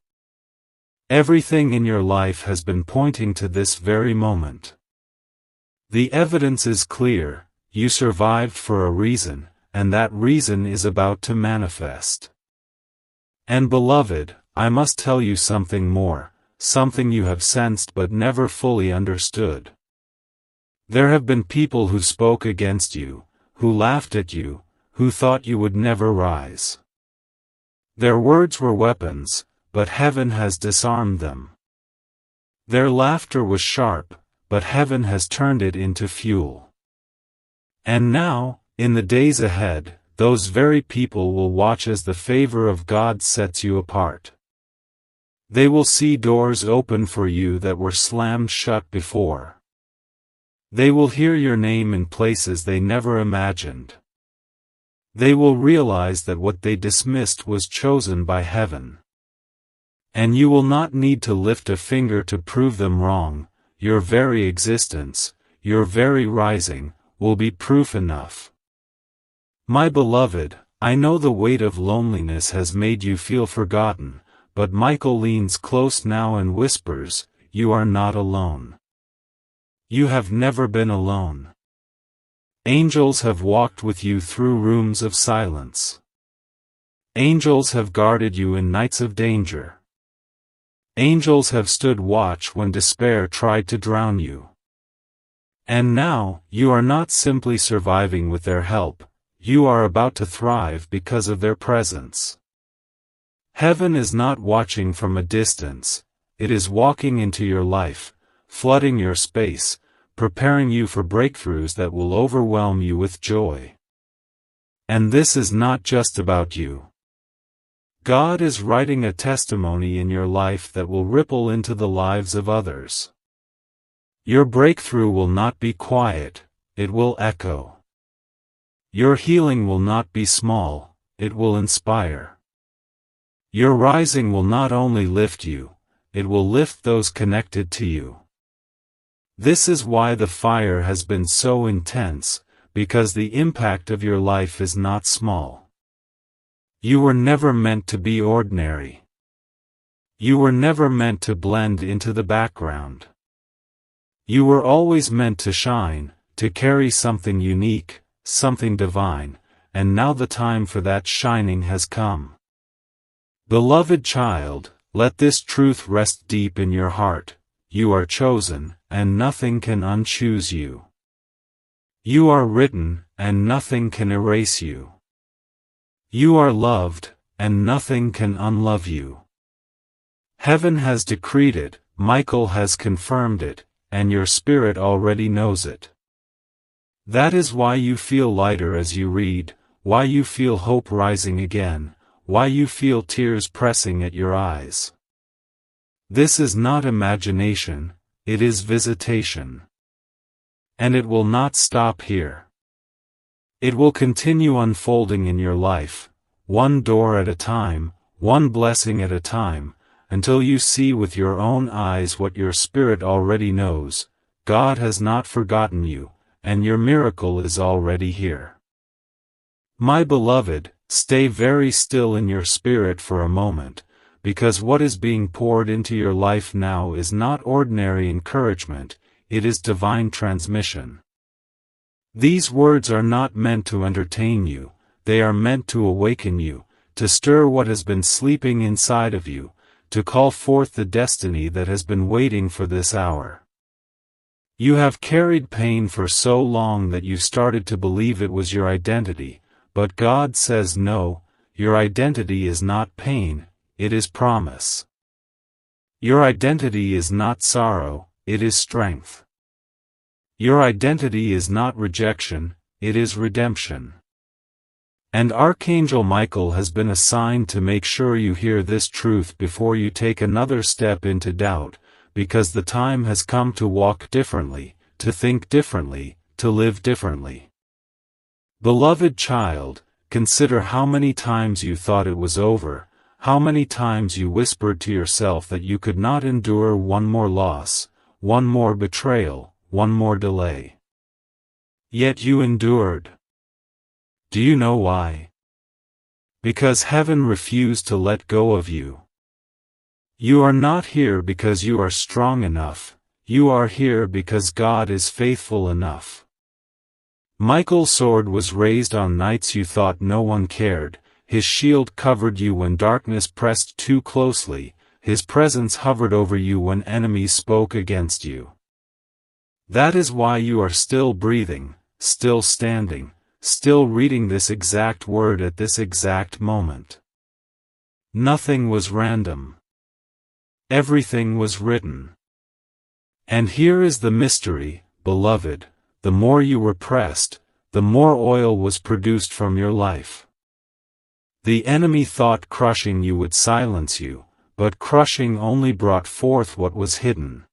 Everything in your life has been pointing to this very moment. The evidence is clear: you survived for a reason, and that reason is about to manifest. And beloved, I must tell you something more, something you have sensed but never fully understood. There have been people who spoke against you, who laughed at you, who thought you would never rise. Their words were weapons, but heaven has disarmed them. Their laughter was sharp, but heaven has turned it into fuel. And now, in the days ahead, those very people will watch as the favor of God sets you apart. They will see doors open for you that were slammed shut before. They will hear your name in places they never imagined. They will realize that what they dismissed was chosen by heaven. And you will not need to lift a finger to prove them wrong. Your very existence, your very rising, will be proof enough. My beloved, I know the weight of loneliness has made you feel forgotten, but Michael leans close now and whispers, you are not alone. You have never been alone. Angels have walked with you through rooms of silence. Angels have guarded you in nights of danger. Angels have stood watch when despair tried to drown you. And now, you are not simply surviving with their help, you are about to thrive because of their presence. Heaven is not watching from a distance, it is walking into your life, flooding your space, preparing you for breakthroughs that will overwhelm you with joy. And this is not just about you. God is writing a testimony in your life that will ripple into the lives of others. Your breakthrough will not be quiet, it will echo. Your healing will not be small, it will inspire. Your rising will not only lift you, it will lift those connected to you. This is why the fire has been so intense, because the impact of your life is not small. You were never meant to be ordinary. You were never meant to blend into the background. You were always meant to shine, to carry something unique, something divine, and now the time for that shining has come. Beloved child, let this truth rest deep in your heart: you are chosen, and nothing can unchoose you. You are written, and nothing can erase you. You are loved, and nothing can unlove you. Heaven has decreed it, Michael has confirmed it, and your spirit already knows it. That is why you feel lighter as you read, why you feel hope rising again, why you feel tears pressing at your eyes. This is not imagination, it is visitation. And it will not stop here. It will continue unfolding in your life, one door at a time, one blessing at a time, until you see with your own eyes what your spirit already knows: God has not forgotten you, and your miracle is already here. My beloved, stay very still in your spirit for a moment, because what is being poured into your life now is not ordinary encouragement, it is divine transmission. These words are not meant to entertain you, they are meant to awaken you, to stir what has been sleeping inside of you, to call forth the destiny that has been waiting for this hour. You have carried pain for so long that you started to believe it was your identity, but God says no, your identity is not pain, it is promise. Your identity is not sorrow, it is strength. Your identity is not rejection, it is redemption. And Archangel Michael has been assigned to make sure you hear this truth before you take another step into doubt, because the time has come to walk differently, to think differently, to live differently. Beloved child, consider how many times you thought it was over, how many times you whispered to yourself that you could not endure one more loss, one more betrayal, one more delay. Yet you endured. Do you know why? Because heaven refused to let go of you. You are not here because you are strong enough, you are here because God is faithful enough. Michael's sword was raised on nights you thought no one cared, his shield covered you when darkness pressed too closely, his presence hovered over you when enemies spoke against you. That is why you are still breathing, still standing, still reading this exact word at this exact moment. Nothing was random. Everything was written. And here is the mystery, beloved: the more you were pressed, the more oil was produced from your life. The enemy thought crushing you would silence you, but crushing only brought forth what was hidden.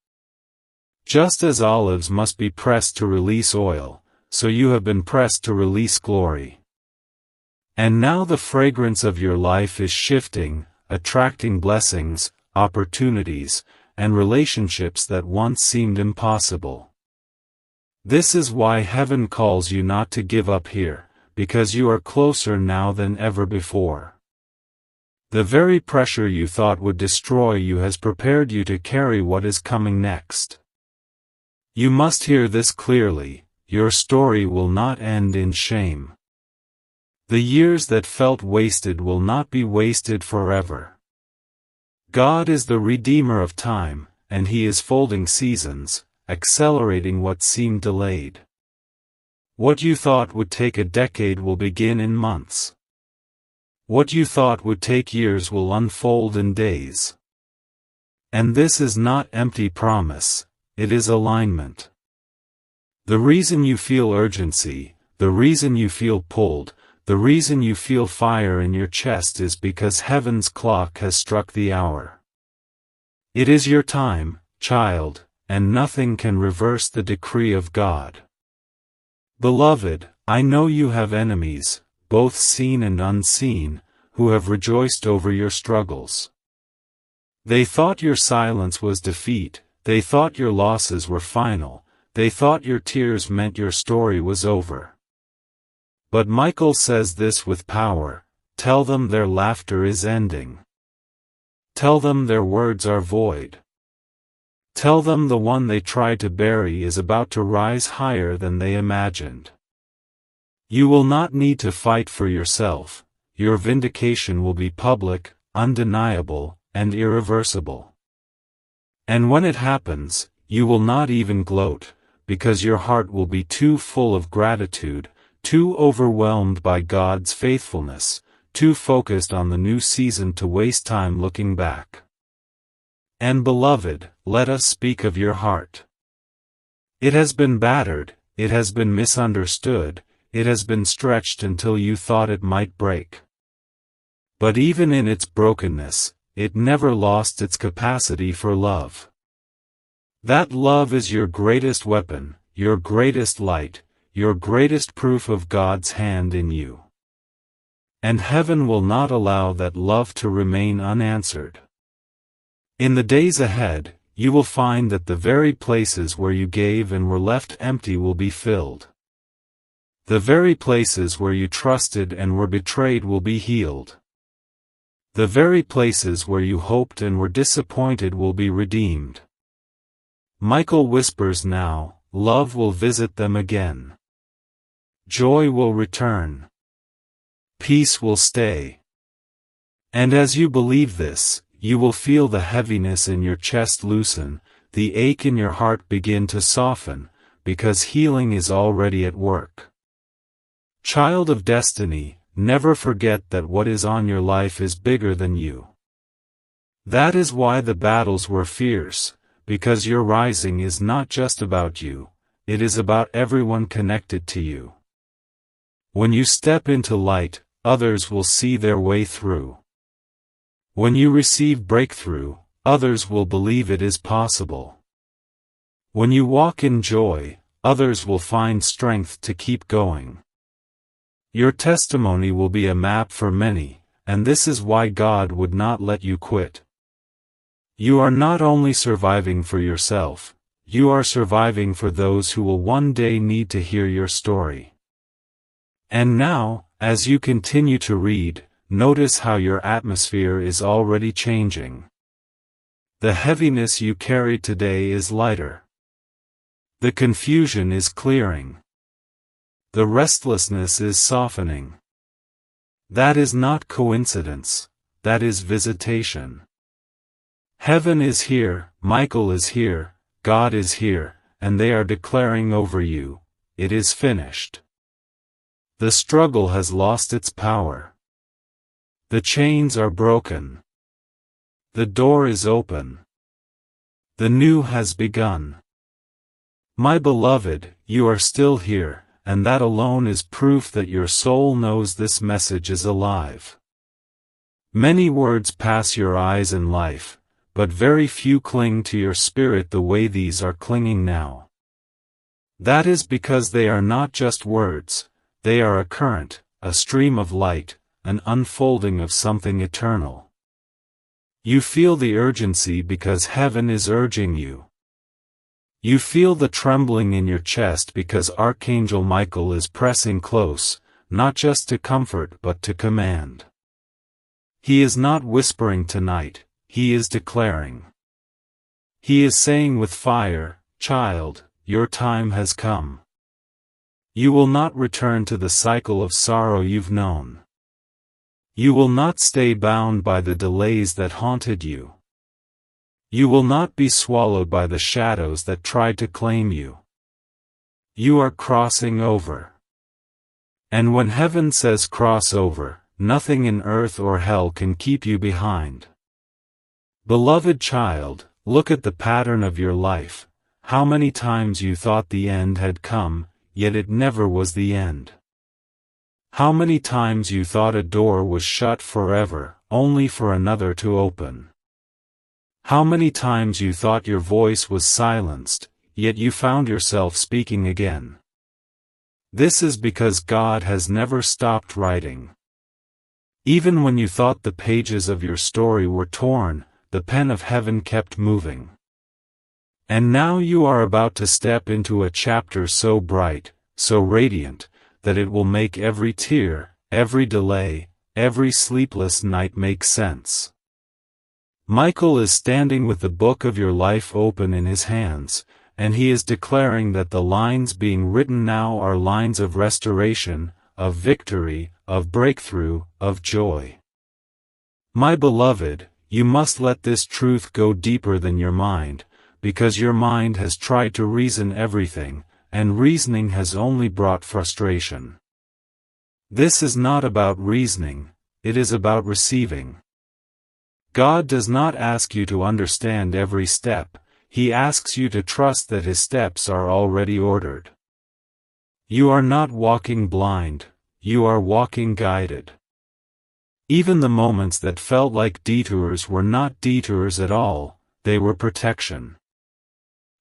Just as olives must be pressed to release oil, so you have been pressed to release glory. And now the fragrance of your life is shifting, attracting blessings, opportunities, and relationships that once seemed impossible. This is why heaven calls you not to give up here, because you are closer now than ever before. The very pressure you thought would destroy you has prepared you to carry what is coming next. You must hear this clearly: your story will not end in shame. The years that felt wasted will not be wasted forever. God is the Redeemer of time, and He is folding seasons, accelerating what seemed delayed. What you thought would take a decade will begin in months. What you thought would take years will unfold in days. And this is not empty promise, it is alignment. The reason you feel urgency, the reason you feel pulled, the reason you feel fire in your chest is because heaven's clock has struck the hour. It is your time, child, and nothing can reverse the decree of God. Beloved, I know you have enemies, both seen and unseen, who have rejoiced over your struggles. They thought your silence was defeat, they thought your losses were final, they thought your tears meant your story was over. But Michael says this with power: tell them their laughter is ending. Tell them their words are void. Tell them the one they tried to bury is about to rise higher than they imagined. You will not need to fight for yourself. Your vindication will be public, undeniable, and irreversible. And when it happens, you will not even gloat, because your heart will be too full of gratitude, too overwhelmed by God's faithfulness, too focused on the new season to waste time looking back. And beloved, let us speak of your heart. It has been battered, it has been misunderstood, it has been stretched until you thought it might break. But even in its brokenness, it never lost its capacity for love. That love is your greatest weapon, your greatest light, your greatest proof of God's hand in you. And heaven will not allow that love to remain unanswered. In the days ahead, you will find that the very places where you gave and were left empty will be filled. The very places where you trusted and were betrayed will be healed. The very places where you hoped and were disappointed will be redeemed. Michael whispers now, love will visit them again. Joy will return. Peace will stay. And as you believe this, you will feel the heaviness in your chest loosen, the ache in your heart begin to soften, because healing is already at work. Child of destiny, never forget that what is on your life is bigger than you. That is why the battles were fierce, because your rising is not just about you, it is about everyone connected to you. When you step into light, others will see their way through. When you receive breakthrough, others will believe it is possible. When you walk in joy, others will find strength to keep going. Your testimony will be a map for many, and this is why God would not let you quit. You are not only surviving for yourself, you are surviving for those who will one day need to hear your story. And now, as you continue to read, notice how your atmosphere is already changing. The heaviness you carried today is lighter. The confusion is clearing. The restlessness is softening. That is not coincidence, that is visitation. Heaven is here, Michael is here, God is here, and they are declaring over you, it is finished. The struggle has lost its power. The chains are broken. The door is open. The new has begun. My beloved, you are still here, and that alone is proof that your soul knows this message is alive. Many words pass your eyes in life, but very few cling to your spirit the way these are clinging now. That is because they are not just words, they are a current, a stream of light, an unfolding of something eternal. You feel the urgency because heaven is urging you. You feel the trembling in your chest because Archangel Michael is pressing close, not just to comfort but to command. He is not whispering tonight, he is declaring. He is saying with fire, child, your time has come. You will not return to the cycle of sorrow you've known. You will not stay bound by the delays that haunted you. You will not be swallowed by the shadows that tried to claim you. You are crossing over. And when heaven says cross over, nothing in earth or hell can keep you behind. Beloved child, look at the pattern of your life, how many times you thought the end had come, yet it never was the end. How many times you thought a door was shut forever, only for another to open. How many times you thought your voice was silenced, yet you found yourself speaking again. This is because God has never stopped writing. Even when you thought the pages of your story were torn, the pen of heaven kept moving. And now you are about to step into a chapter so bright, so radiant, that it will make every tear, every delay, every sleepless night make sense. Michael is standing with the book of your life open in his hands, and he is declaring that the lines being written now are lines of restoration, of victory, of breakthrough, of joy. My beloved, you must let this truth go deeper than your mind, because your mind has tried to reason everything, and reasoning has only brought frustration. This is not about reasoning, it is about receiving. God does not ask you to understand every step, He asks you to trust that His steps are already ordered. You are not walking blind, you are walking guided. Even the moments that felt like detours were not detours at all, they were protection.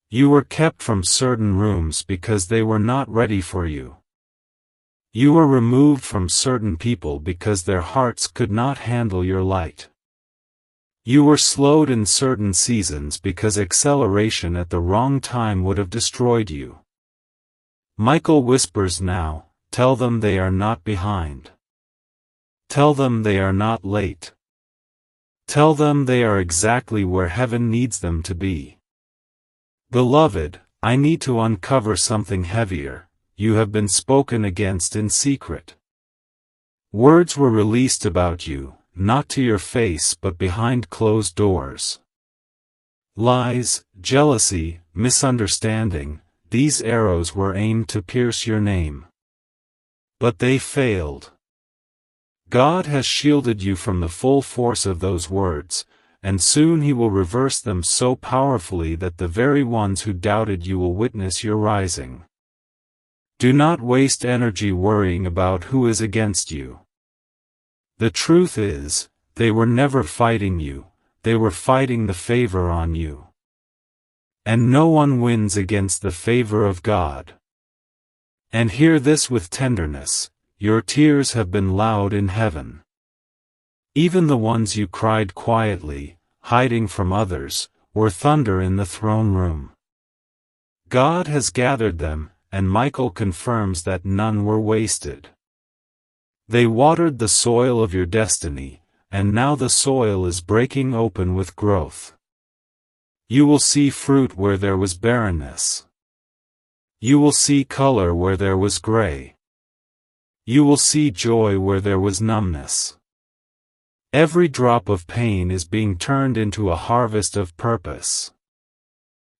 You were kept from certain rooms because they were not ready for you. You were removed from certain people because their hearts could not handle your light. You were slowed in certain seasons because acceleration at the wrong time would have destroyed you. Michael whispers now, tell them they are not behind. Tell them they are not late. Tell them they are exactly where heaven needs them to be. Beloved, I need to uncover something heavier. You have been spoken against in secret. Words were released about you, not to your face but behind closed doors. Lies, jealousy, misunderstanding, these arrows were aimed to pierce your name. But they failed. God has shielded you from the full force of those words, and soon He will reverse them so powerfully that the very ones who doubted you will witness your rising. Do not waste energy worrying about who is against you. The truth is, they were never fighting you, they were fighting the favor on you. And no one wins against the favor of God. And hear this with tenderness, your tears have been loud in heaven. Even the ones you cried quietly, hiding from others, were thunder in the throne room. God has gathered them, and Michael confirms that none were wasted. They watered the soil of your destiny, and now the soil is breaking open with growth. You will see fruit where there was barrenness. You will see color where there was gray. You will see joy where there was numbness. Every drop of pain is being turned into a harvest of purpose.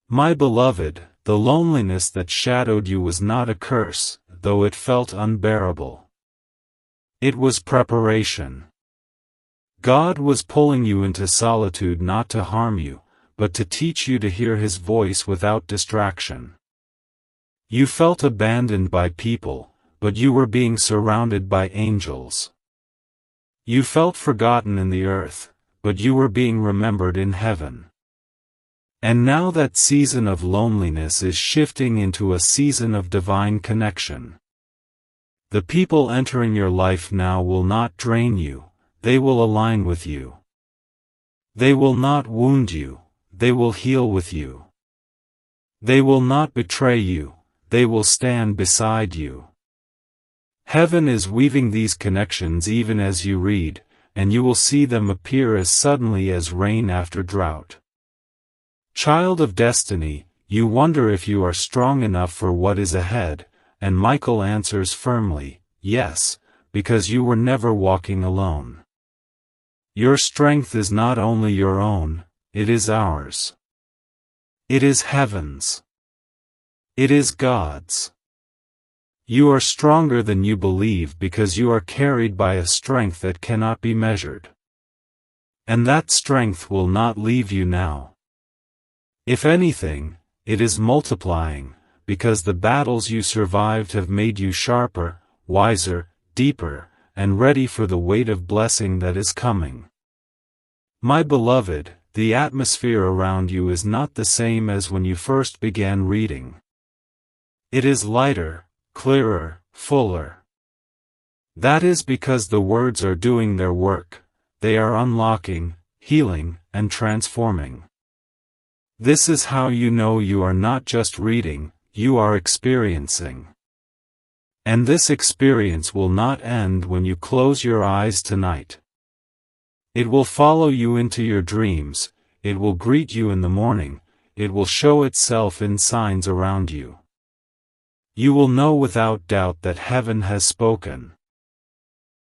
My beloved, the loneliness that shadowed you was not a curse, though it felt unbearable. It was preparation. God was pulling you into solitude not to harm you, but to teach you to hear His voice without distraction. You felt abandoned by people, but you were being surrounded by angels. You felt forgotten in the earth, but you were being remembered in heaven. And now that season of loneliness is shifting into a season of divine connection. The people entering your life now will not drain you, they will align with you. They will not wound you, they will heal with you. They will not betray you, they will stand beside you. Heaven is weaving these connections even as you read, and you will see them appear as suddenly as rain after drought. Child of destiny, you wonder if you are strong enough for what is ahead, and Michael answers firmly, yes, because you were never walking alone. Your strength is not only your own, it is ours. It is heaven's. It is God's. You are stronger than you believe because you are carried by a strength that cannot be measured. And that strength will not leave you now. If anything, it is multiplying, because the battles you survived have made you sharper, wiser, deeper, and ready for the weight of blessing that is coming. My beloved, the atmosphere around you is not the same as when you first began reading. It is lighter, clearer, fuller. That is because the words are doing their work. They are unlocking, healing, and transforming. This is how you know you are not just reading, you are experiencing. And this experience will not end when you close your eyes tonight. It will follow you into your dreams, it will greet you in the morning, it will show itself in signs around you. You will know without doubt that heaven has spoken.